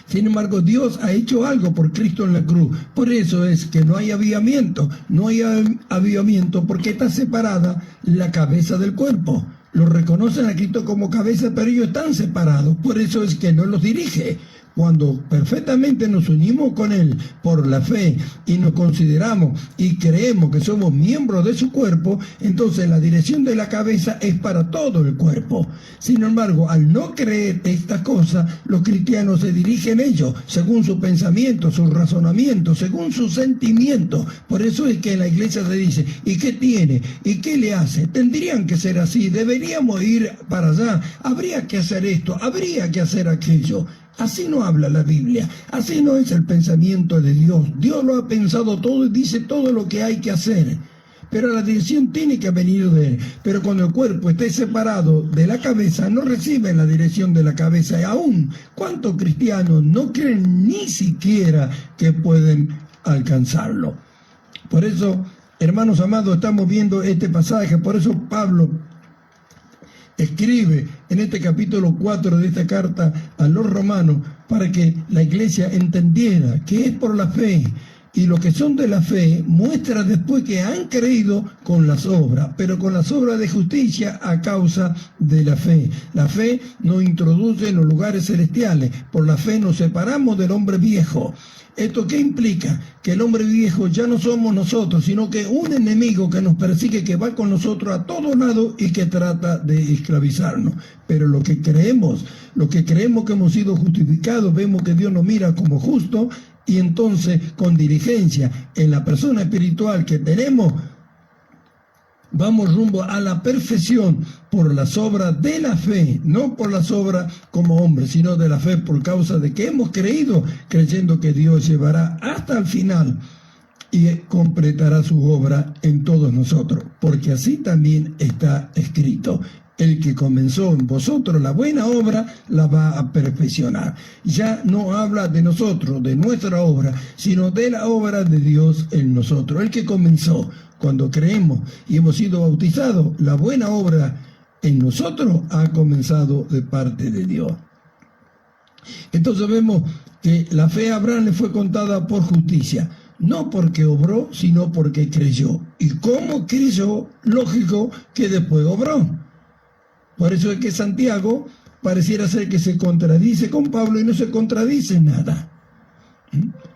S4: Sin embargo, Dios ha hecho algo por Cristo en la cruz. Por eso es que no hay avivamiento. No hay avivamiento porque está separada la cabeza del cuerpo. Lo reconocen a Cristo como cabeza, pero ellos están separados. Por eso es que no los dirige. Cuando perfectamente nos unimos con Él por la fe y nos consideramos y creemos que somos miembros de su cuerpo, entonces la dirección de la cabeza es para todo el cuerpo. Sin embargo, al no creer estas cosas, los cristianos se dirigen ellos según su pensamiento, su razonamiento, según sus sentimientos. Por eso es que en la iglesia se dice, ¿y qué tiene? ¿Y qué le hace? Tendrían que ser así, deberíamos ir para allá, habría que hacer esto, habría que hacer aquello. Así no habla la Biblia, así no es el pensamiento de Dios. Dios lo ha pensado todo y dice todo lo que hay que hacer. Pero la dirección tiene que venir de Él. Pero cuando el cuerpo esté separado de la cabeza, no reciben la dirección de la cabeza. Y aún, ¿cuántos cristianos no creen ni siquiera que pueden alcanzarlo? Por eso, hermanos amados, estamos viendo este pasaje. Por eso Pablo escribe en este capítulo 4 de esta carta a los romanos para que la iglesia entendiera que es por la fe y lo que son de la fe muestra después que han creído con las obras, pero con las obras de justicia a causa de la fe. La fe nos introduce en los lugares celestiales, por la fe nos separamos del hombre viejo. ¿Esto qué implica? Que el hombre viejo ya no somos nosotros, sino que un enemigo que nos persigue, que va con nosotros a todos lados y que trata de esclavizarnos. Pero lo que creemos que hemos sido justificados, vemos que Dios nos mira como justo y entonces con diligencia en la persona espiritual que tenemos, vamos rumbo a la perfección por las obras de la fe, no por las obras como hombres, sino de la fe por causa de que hemos creído, creyendo que Dios llevará hasta el final y completará su obra en todos nosotros, porque así también está escrito. El que comenzó en vosotros la buena obra, la va a perfeccionar. Ya no habla de nosotros, de nuestra obra, sino de la obra de Dios en nosotros. El que comenzó, cuando creemos y hemos sido bautizados, la buena obra en nosotros ha comenzado de parte de Dios. Entonces vemos que la fe a Abraham le fue contada por justicia. No porque obró, sino porque creyó. ¿Y cómo creyó? Lógico que después obró. Por eso es que Santiago pareciera ser que se contradice con Pablo y no se contradice en nada.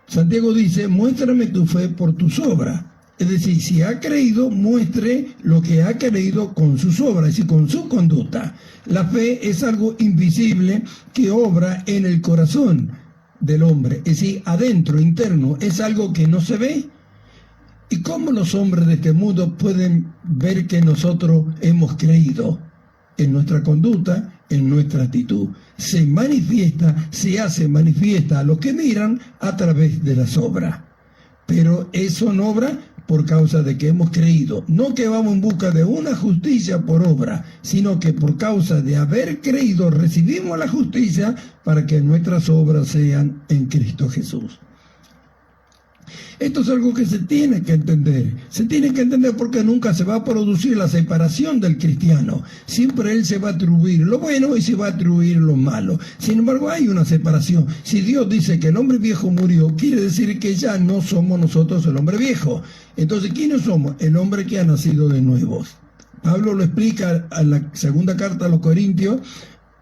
S4: Santiago dice, muéstrame tu fe por tus obras. Es decir, si ha creído, muestre lo que ha creído con sus obras, es decir, con su conducta. La fe es algo invisible que obra en el corazón del hombre, es decir, adentro, interno, es algo que no se ve. ¿Y cómo los hombres de este mundo pueden ver que nosotros hemos creído? En nuestra conducta, en nuestra actitud. Se manifiesta, se hace manifiesta a los que miran a través de las obras. Pero eso no obra por causa de que hemos creído. No que vamos en busca de una justicia por obra, sino que por causa de haber creído recibimos la justicia para que nuestras obras sean en Cristo Jesús. Esto es algo que se tiene que entender. Se tiene que entender porque nunca se va a producir la separación del cristiano. Siempre él se va a atribuir lo bueno y se va a atribuir lo malo. Sin embargo, hay una separación. Si Dios dice que el hombre viejo murió, quiere decir que ya no somos nosotros el hombre viejo. Entonces, ¿quiénes somos? El hombre que ha nacido de nuevo. Pablo lo explica en la segunda carta a los Corintios,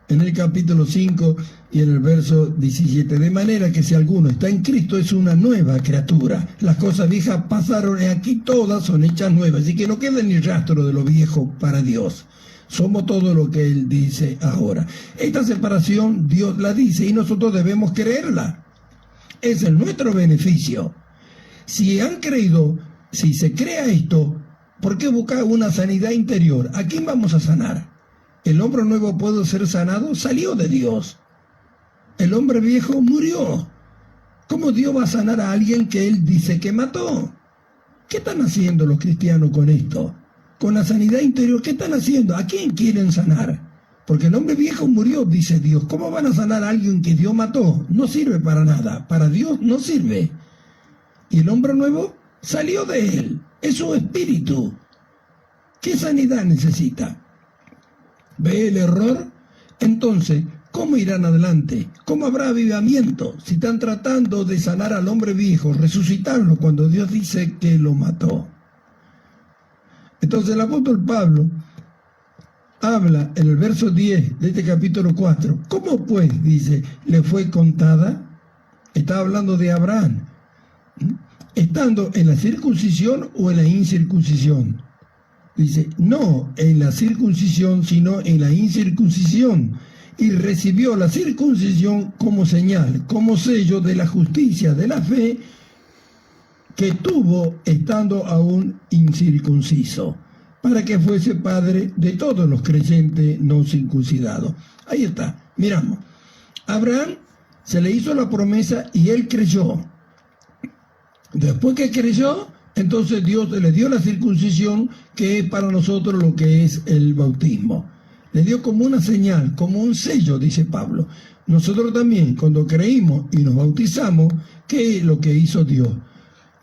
S4: en el capítulo 5 y en el verso 17. De manera que si alguno está en Cristo es una nueva criatura. Las cosas viejas pasaron y aquí todas son hechas nuevas. Así que no queda ni rastro de lo viejo para Dios. Somos todo lo que Él dice ahora. Esta separación Dios la dice y nosotros debemos creerla. Es en nuestro beneficio. Si han creído, si se crea esto, ¿por qué buscar una sanidad interior? ¿A quién vamos a sanar? El hombre nuevo puede ser sanado, salió de Dios. El hombre viejo murió. ¿Cómo Dios va a sanar a alguien que Él dice que mató? ¿Qué están haciendo los cristianos con esto? Con la sanidad interior, ¿qué están haciendo? ¿A quién quieren sanar? Porque el hombre viejo murió, dice Dios. ¿Cómo van a sanar a alguien que Dios mató? No sirve para nada. Para Dios no sirve. Y el hombre nuevo salió de Él. Es su espíritu. ¿Qué sanidad necesita? ¿Ve el error? Entonces, ¿cómo irán adelante? ¿Cómo habrá avivamiento si están tratando de sanar al hombre viejo, resucitarlo cuando Dios dice que lo mató? Entonces el apóstol Pablo habla en el verso 10 de este capítulo 4. ¿Cómo pues, dice, le fue contada? Está hablando de Abraham. ¿Estando en la circuncisión o en la incircuncisión? Dice, no en la circuncisión, sino en la incircuncisión. Y recibió la circuncisión como señal, como sello de la justicia, de la fe que tuvo estando aún incircunciso, para que fuese padre de todos los creyentes no circuncidados. Ahí está, miramos. Abraham se le hizo la promesa y él creyó. Después que creyó, entonces Dios le dio la circuncisión, que es para nosotros lo que es el bautismo. Le dio como una señal, como un sello, dice Pablo. Nosotros también, cuando creímos y nos bautizamos, ¿qué es lo que hizo Dios?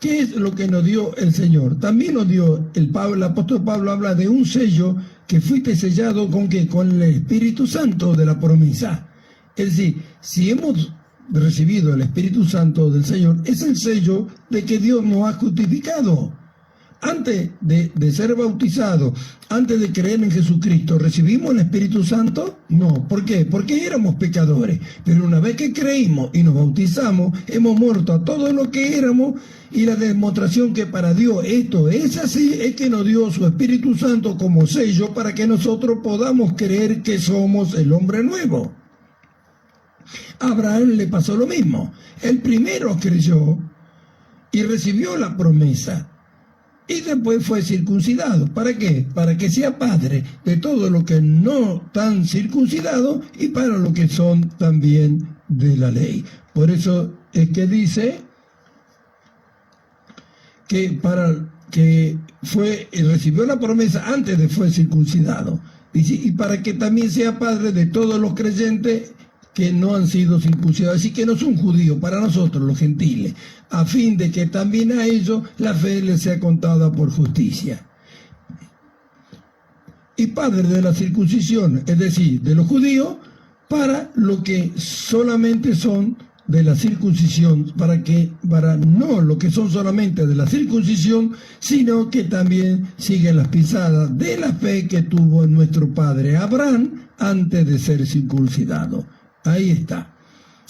S4: ¿Qué es lo que nos dio el Señor? También nos dio, el apóstol Pablo habla de un sello que fuiste sellado ¿con qué? Con el Espíritu Santo de la promesa. Es decir, si hemos recibido el Espíritu Santo del Señor, es el sello de que Dios nos ha justificado. Antes de ser bautizados, antes de creer en Jesucristo, ¿recibimos el Espíritu Santo? No. ¿Por qué? Porque éramos pecadores. Pero una vez que creímos y nos bautizamos, hemos muerto a todo lo que éramos, y la demostración que para Dios esto es así, es que nos dio su Espíritu Santo como sello para que nosotros podamos creer que somos el hombre nuevo. A Abraham le pasó lo mismo. Él primero creyó y recibió la promesa. Y después fue circuncidado. ¿Para qué? Para que sea padre de todo lo que no están circuncidados y para lo que son también de la ley. Por eso es que dice que recibió la promesa antes de fue circuncidado. Dice, y para que también sea padre de todos los creyentes que no han sido circuncidados, así que no son judíos, para nosotros los gentiles, a fin de que también a ellos la fe les sea contada por justicia. Y padre de la circuncisión, es decir, de los judíos, para lo que solamente son de la circuncisión, para no lo que son solamente de la circuncisión, sino que también siguen las pisadas de la fe que tuvo nuestro padre Abraham antes de ser circuncidado. Ahí está.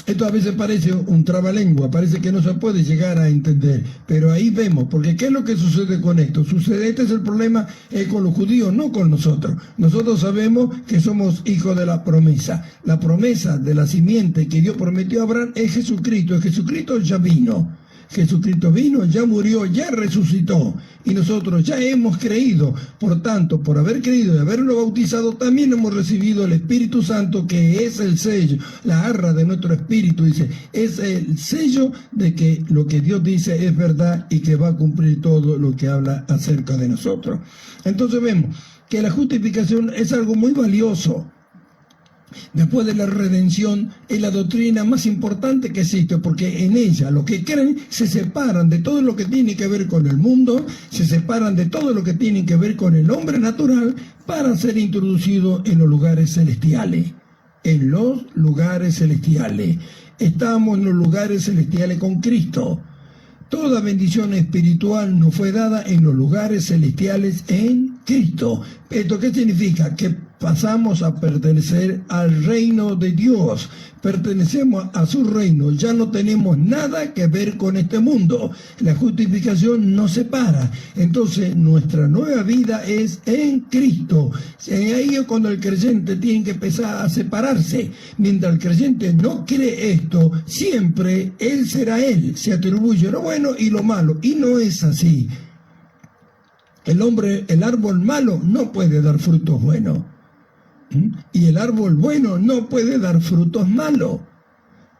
S4: Esto a veces parece un trabalengua, parece que no se puede llegar a entender, pero ahí vemos, porque ¿qué es lo que sucede con esto? Este es el problema con los judíos, no con nosotros. Nosotros sabemos que somos hijos de la promesa de la simiente que Dios prometió a Abraham es Jesucristo. Jesucristo ya vino. Jesucristo vino, ya murió, ya resucitó. Y nosotros ya hemos creído. Por tanto, por haber creído y haberlo bautizado, también hemos recibido el Espíritu Santo, que es el sello, la arra de nuestro espíritu, dice. Es el sello de que lo que Dios dice es verdad y que va a cumplir todo lo que habla acerca de nosotros. Entonces vemos que la justificación es algo muy valioso. Después de la redención, es la doctrina más importante que existe, porque en ella los que creen se separan de todo lo que tiene que ver con el mundo, se separan de todo lo que tiene que ver con el hombre natural, para ser introducidos en los lugares celestiales. En los lugares celestiales. Estamos en los lugares celestiales con Cristo. Toda bendición espiritual nos fue dada en los lugares celestiales en Cristo. ¿Esto qué significa? Que pasamos a pertenecer al reino de Dios. Pertenecemos a su reino. Ya no tenemos nada que ver con este mundo. La justificación nos separa. Entonces nuestra nueva vida es en Cristo. Ahí es cuando el creyente tiene que empezar a separarse. Mientras el creyente no cree esto, siempre él será él. Se atribuye lo bueno y lo malo. Y no es así. El árbol malo no puede dar frutos buenos. Y el árbol bueno no puede dar frutos malos.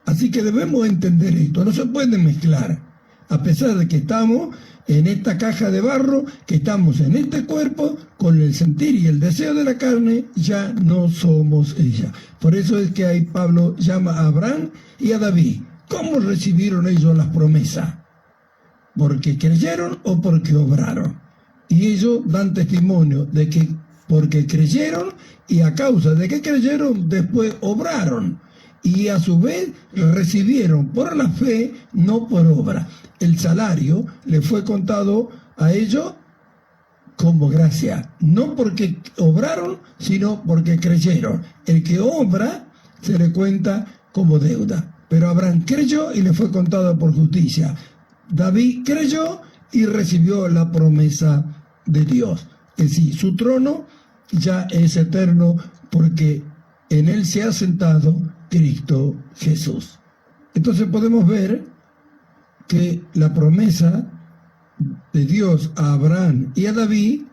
S4: Así que debemos entender esto. No se puede mezclar. A pesar de que estamos en esta caja de barro, que estamos en este cuerpo, con el sentir y el deseo de la carne, ya no somos ella. Por eso es que ahí Pablo llama a Abraham y a David. ¿Cómo recibieron ellos las promesas? ¿Porque creyeron o porque obraron? Y ellos dan testimonio de que porque creyeron, y a causa de que creyeron, después obraron. Y a su vez recibieron por la fe, no por obra. El salario le fue contado a ellos como gracia. No porque obraron, sino porque creyeron. El que obra se le cuenta como deuda. Pero Abraham creyó y le fue contado por justicia. David creyó y recibió la promesa de Dios. Es decir, su trono ya es eterno, porque en él se ha sentado Cristo Jesús. Entonces podemos ver que la promesa de Dios a Abraham y a David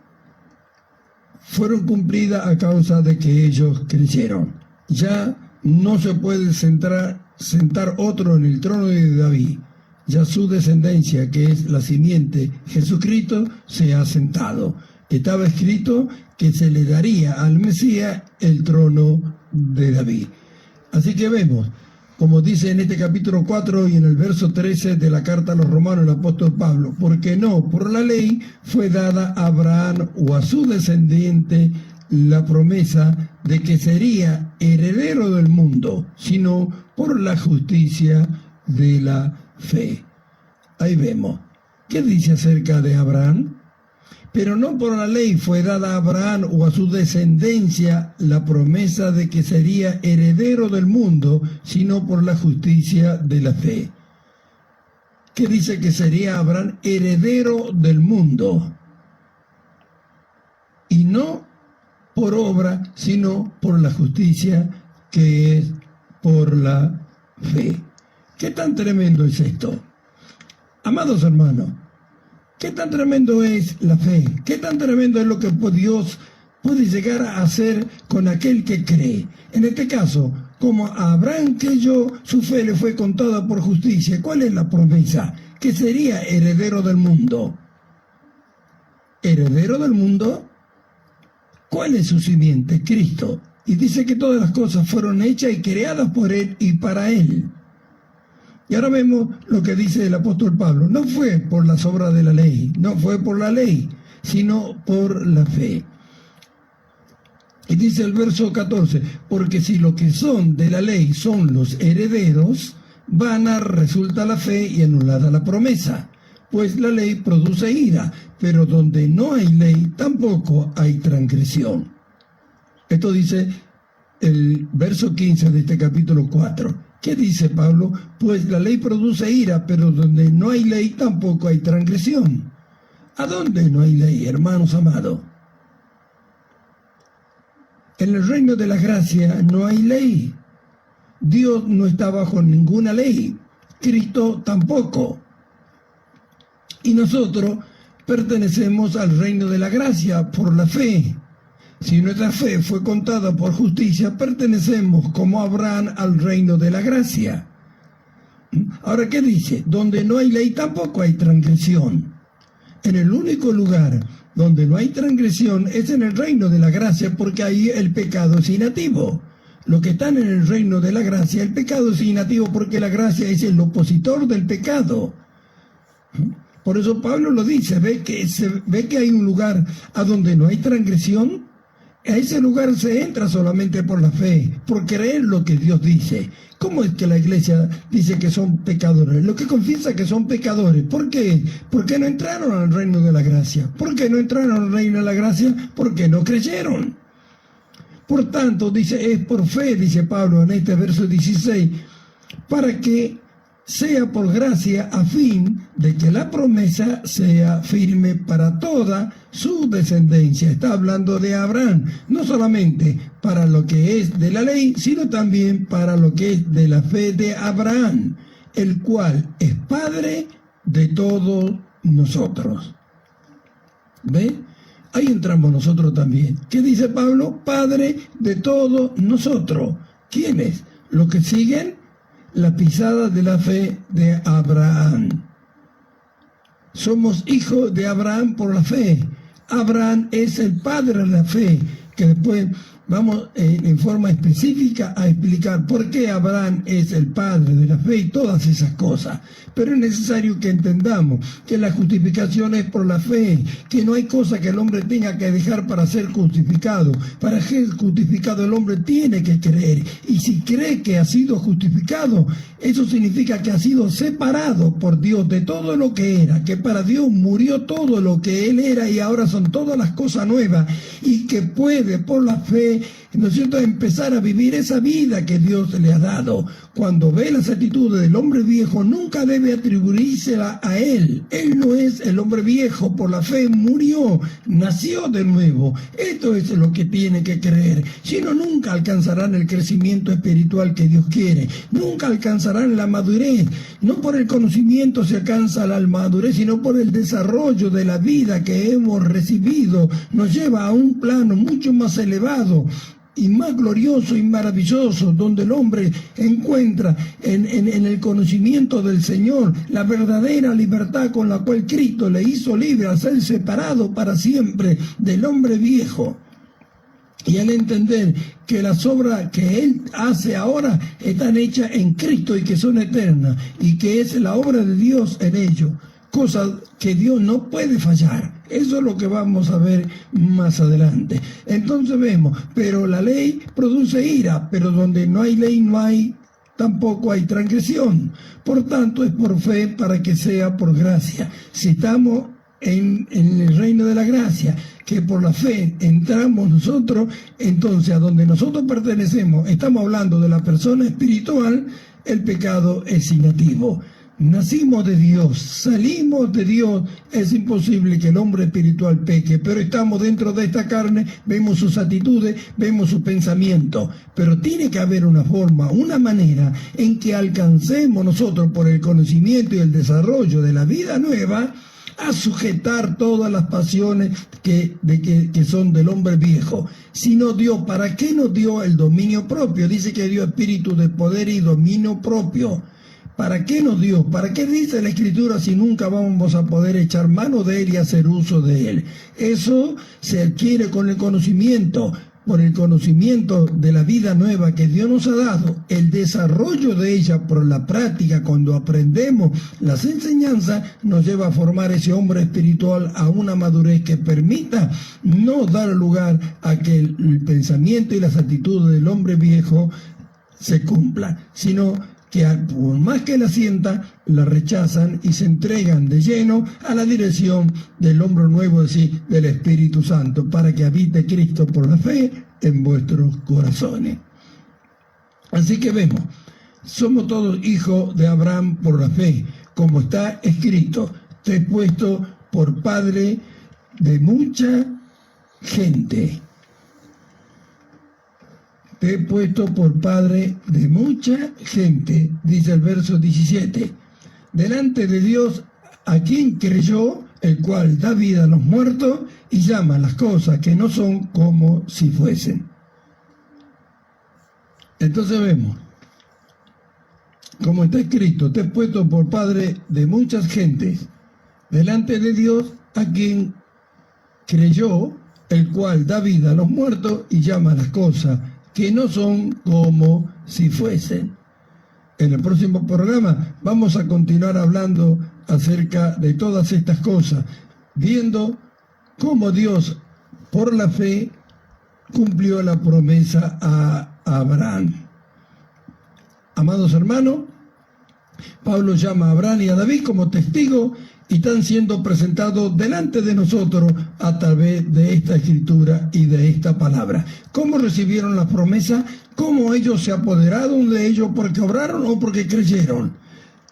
S4: fueron cumplidas a causa de que ellos creyeron. Ya no se puede sentar otro en el trono de David. Ya su descendencia, que es la simiente Jesucristo, se ha sentado. Estaba escrito que se le daría al Mesías el trono de David. Así que vemos, como dice en este capítulo 4 y en el verso 13 de la carta a los romanos el apóstol Pablo, porque no por la ley fue dada a Abraham o a su descendiente la promesa de que sería heredero del mundo, sino por la justicia de la fe. Ahí vemos. ¿Qué dice acerca de Abraham? Pero no por la ley fue dada a Abraham o a su descendencia la promesa de que sería heredero del mundo, sino por la justicia de la fe. ¿Qué dice que sería Abraham heredero del mundo? Y no por obra, sino por la justicia que es por la fe. ¿Qué tan tremendo es esto? Amados hermanos, ¿qué tan tremendo es la fe? ¿Qué tan tremendo es lo que Dios puede llegar a hacer con aquel que cree? En este caso, como a Abraham creyó, su fe le fue contada por justicia. ¿Cuál es la promesa? Que sería heredero del mundo. ¿Heredero del mundo? ¿Cuál es su simiente? Cristo. Y dice que todas las cosas fueron hechas y creadas por Él y para Él. Y ahora vemos lo que dice el apóstol Pablo. No fue por las obras de la ley, no fue por la ley, sino por la fe. Y dice el verso 14, porque si lo que son de la ley son los herederos, vana resulta la fe y anulada la promesa. Pues la ley produce ira, pero donde no hay ley tampoco hay transgresión. Esto dice el verso 15 de este capítulo 4. ¿Qué dice Pablo? Pues la ley produce ira, pero donde no hay ley tampoco hay transgresión. ¿A dónde no hay ley, hermanos amados? En el reino de la gracia no hay ley. Dios no está bajo ninguna ley. Cristo tampoco. Y nosotros pertenecemos al reino de la gracia por la fe. Si nuestra fe fue contada por justicia, pertenecemos como Abraham al reino de la gracia. Ahora, ¿qué dice? Donde no hay ley tampoco hay transgresión. En el único lugar donde no hay transgresión es en el reino de la gracia, porque ahí el pecado es inactivo. Los que están en el reino de la gracia, el pecado es inactivo porque la gracia es el opositor del pecado. Por eso Pablo lo dice, ve que hay un lugar a donde no hay transgresión. A ese lugar se entra solamente por la fe, por creer lo que Dios dice. ¿Cómo es que la iglesia dice que son pecadores? Lo que confiesa que son pecadores. ¿Por qué? ¿Por qué no entraron al reino de la gracia? ¿Por qué no entraron al reino de la gracia? Porque no creyeron. Por tanto, dice, es por fe, dice Pablo en este verso 16, para que sea por gracia a fin de que la promesa sea firme para toda su descendencia. Está hablando de Abraham, no solamente para lo que es de la ley, sino también para lo que es de la fe de Abraham, el cual es padre de todos nosotros. ¿Ve? Ahí entramos nosotros también. ¿Qué dice Pablo? Padre de todos nosotros. ¿Quiénes? Los que siguen la pisada de la fe de Abraham. Somos hijos de Abraham por la fe. Abraham es el padre de la fe, que después vamos en forma específica a explicar por qué Abraham es el padre de la fe y todas esas cosas. Pero es necesario que entendamos que la justificación es por la fe, que no hay cosa que el hombre tenga que dejar para ser justificado. Para ser justificado el hombre tiene que creer. Y si cree que ha sido justificado, eso significa que ha sido separado por Dios de todo lo que era, que para Dios murió todo lo que él era y ahora son todas las cosas nuevas, y que puede por la fe, ¿no es cierto?, empezar a vivir esa vida que Dios le ha dado. Cuando ve las actitudes del hombre viejo, nunca debe atribuírsela a él. Él no es el hombre viejo, por la fe murió, nació de nuevo. Esto es lo que tiene que creer. Si no, nunca alcanzarán el crecimiento espiritual que Dios quiere. Nunca alcanzarán la madurez. No por el conocimiento se alcanza la madurez, sino por el desarrollo de la vida que hemos recibido. Nos lleva a un plano mucho más elevado y más glorioso y maravilloso, donde el hombre encuentra en el conocimiento del Señor la verdadera libertad con la cual Cristo le hizo libre al ser separado para siempre del hombre viejo. Y al entender que las obras que Él hace ahora están hechas en Cristo y que son eternas, y que es la obra de Dios en ello, cosa que Dios no puede fallar. Eso es lo que vamos a ver más adelante. Entonces vemos, pero la ley produce ira, pero donde no hay ley tampoco hay transgresión. Por tanto, es por fe para que sea por gracia. Si estamos en el reino de la gracia, que por la fe entramos nosotros, entonces a donde nosotros pertenecemos, estamos hablando de la persona espiritual, el pecado es inactivo. Nacimos de Dios, salimos de Dios, es imposible que el hombre espiritual peque, pero estamos dentro de esta carne, vemos sus actitudes, vemos sus pensamientos, pero tiene que haber una forma, una manera en que alcancemos nosotros por el conocimiento y el desarrollo de la vida nueva a sujetar todas las pasiones que son del hombre viejo. Si no Dios, ¿para qué nos dio el dominio propio? Dice que dio espíritu de poder y dominio propio. ¿Para qué nos dio? ¿Para qué dice la Escritura si nunca vamos a poder echar mano de Él y hacer uso de Él? Eso se adquiere con el conocimiento, por el conocimiento de la vida nueva que Dios nos ha dado, el desarrollo de ella por la práctica, cuando aprendemos las enseñanzas, nos lleva a formar ese hombre espiritual a una madurez que permita no dar lugar a que el pensamiento y las actitudes del hombre viejo se cumplan, sino que por más que la sientan, la rechazan y se entregan de lleno a la dirección del hombre nuevo, es decir, del Espíritu Santo, para que habite Cristo por la fe en vuestros corazones. Así que vemos, somos todos hijos de Abraham por la fe, como está escrito, te he puesto por padre de mucha gente. Te he puesto por padre de mucha gente, dice el verso 17. Delante de Dios a quien creyó, el cual da vida a los muertos y llama las cosas que no son como si fuesen. Entonces vemos, como está escrito, te he puesto por padre de muchas gentes delante de Dios, a quien creyó, el cual da vida a los muertos y llama las cosas que no son como si fuesen. En el próximo programa vamos a continuar hablando acerca de todas estas cosas, viendo cómo Dios, por la fe, cumplió la promesa a Abraham. Amados hermanos, Pablo llama a Abraham y a David como testigos y están siendo presentados delante de nosotros a través de esta escritura y de esta palabra. ¿Cómo recibieron la promesa? ¿Cómo ellos se apoderaron de ellos? ¿Porque obraron o porque creyeron?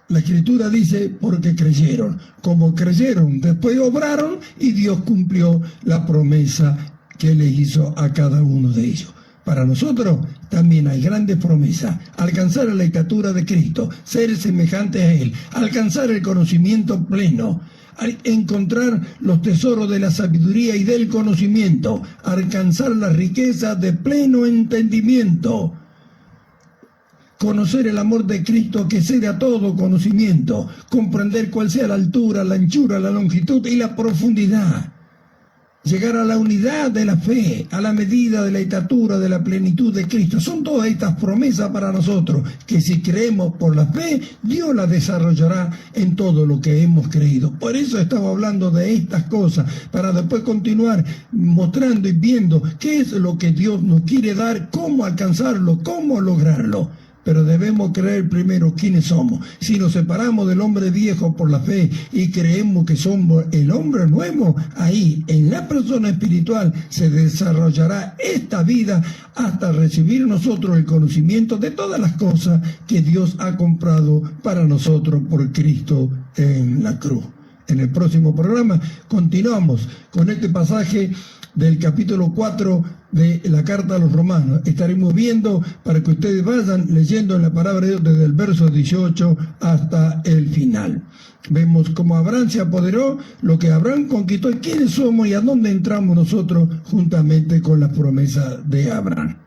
S4: La escritura dice porque creyeron. Como creyeron, después obraron y Dios cumplió la promesa que le hizo a cada uno de ellos. Para nosotros también hay grandes promesas: alcanzar la estatura de Cristo, ser semejante a Él, alcanzar el conocimiento pleno, encontrar los tesoros de la sabiduría y del conocimiento, alcanzar la riqueza de pleno entendimiento, conocer el amor de Cristo que excede a todo conocimiento, comprender cuál sea la altura, la anchura, la longitud y la profundidad, llegar a la unidad de la fe, a la medida de la estatura de la plenitud de Cristo. Son todas estas promesas para nosotros, que si creemos por la fe, Dios las desarrollará en todo lo que hemos creído. Por eso estamos hablando de estas cosas, para después continuar mostrando y viendo qué es lo que Dios nos quiere dar, cómo alcanzarlo, cómo lograrlo. Pero debemos creer primero quiénes somos. Si nos separamos del hombre viejo por la fe y creemos que somos el hombre nuevo, ahí en la persona espiritual se desarrollará esta vida hasta recibir nosotros el conocimiento de todas las cosas que Dios ha comprado para nosotros por Cristo en la cruz. En el próximo programa continuamos con este pasaje del capítulo 4 de la carta a los romanos. Estaremos viendo para que ustedes vayan leyendo en la palabra de Dios desde el verso 18 hasta el final. Vemos cómo Abraham se apoderó, lo que Abraham conquistó y quiénes somos y a dónde entramos nosotros juntamente con las promesas de Abraham.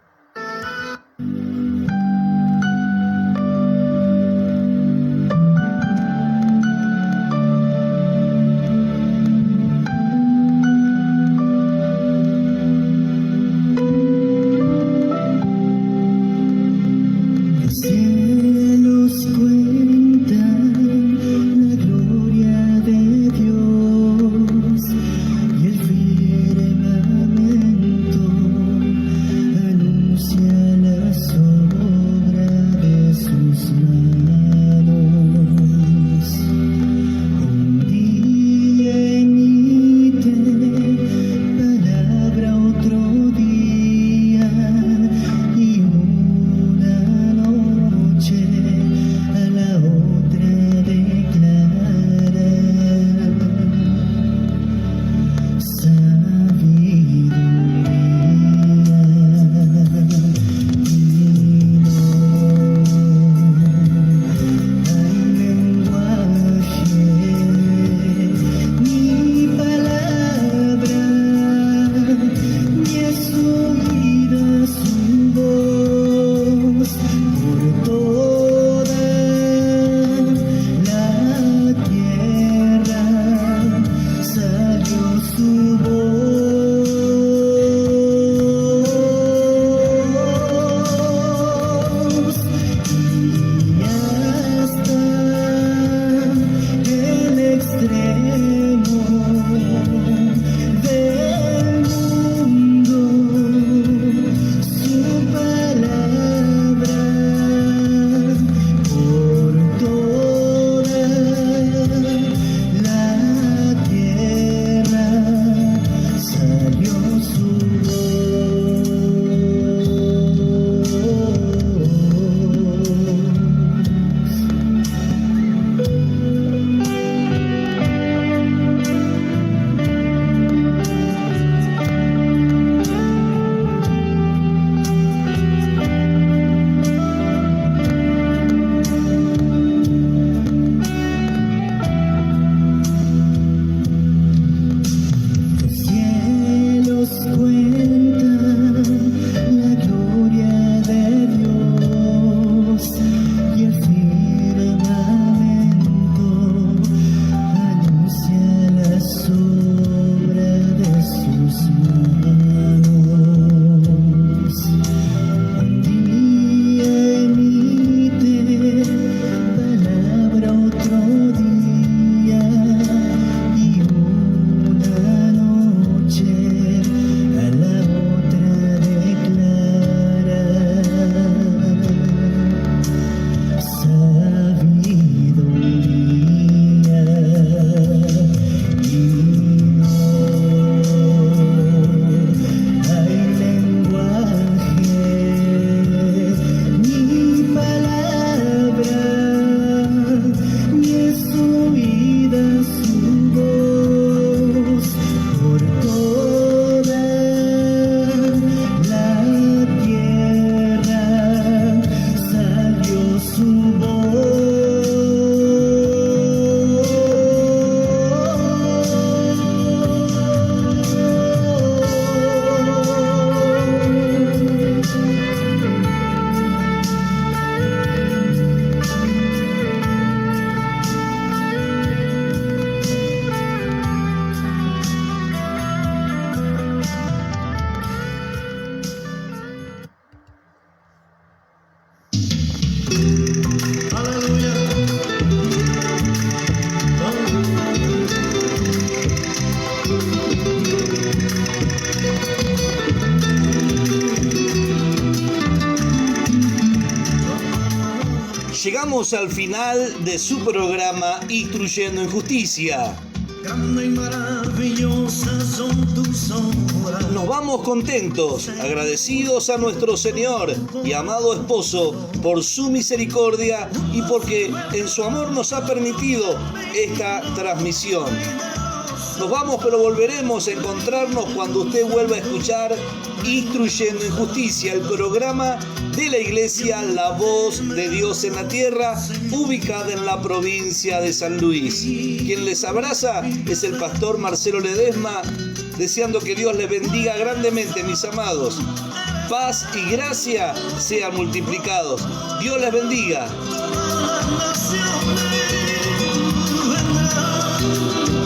S6: Anuncia la sombra.
S1: Llegamos al final de su programa Instruyendo en Justicia.
S2: Grande y maravillosa son tus obras.
S1: Nos vamos contentos, agradecidos a nuestro Señor y amado esposo por su misericordia y porque en su amor nos ha permitido esta transmisión. Nos vamos, pero volveremos a encontrarnos cuando usted vuelva a escuchar Instruyendo en Justicia, el programa de la Iglesia La Voz de Dios en la Tierra, ubicada en la provincia de San Luis. Quien les abraza es el pastor Marcelo Ledesma, deseando que Dios les bendiga grandemente, mis amados. Paz y gracia sean multiplicados. Dios les bendiga.
S2: Todas las naciones vendrán.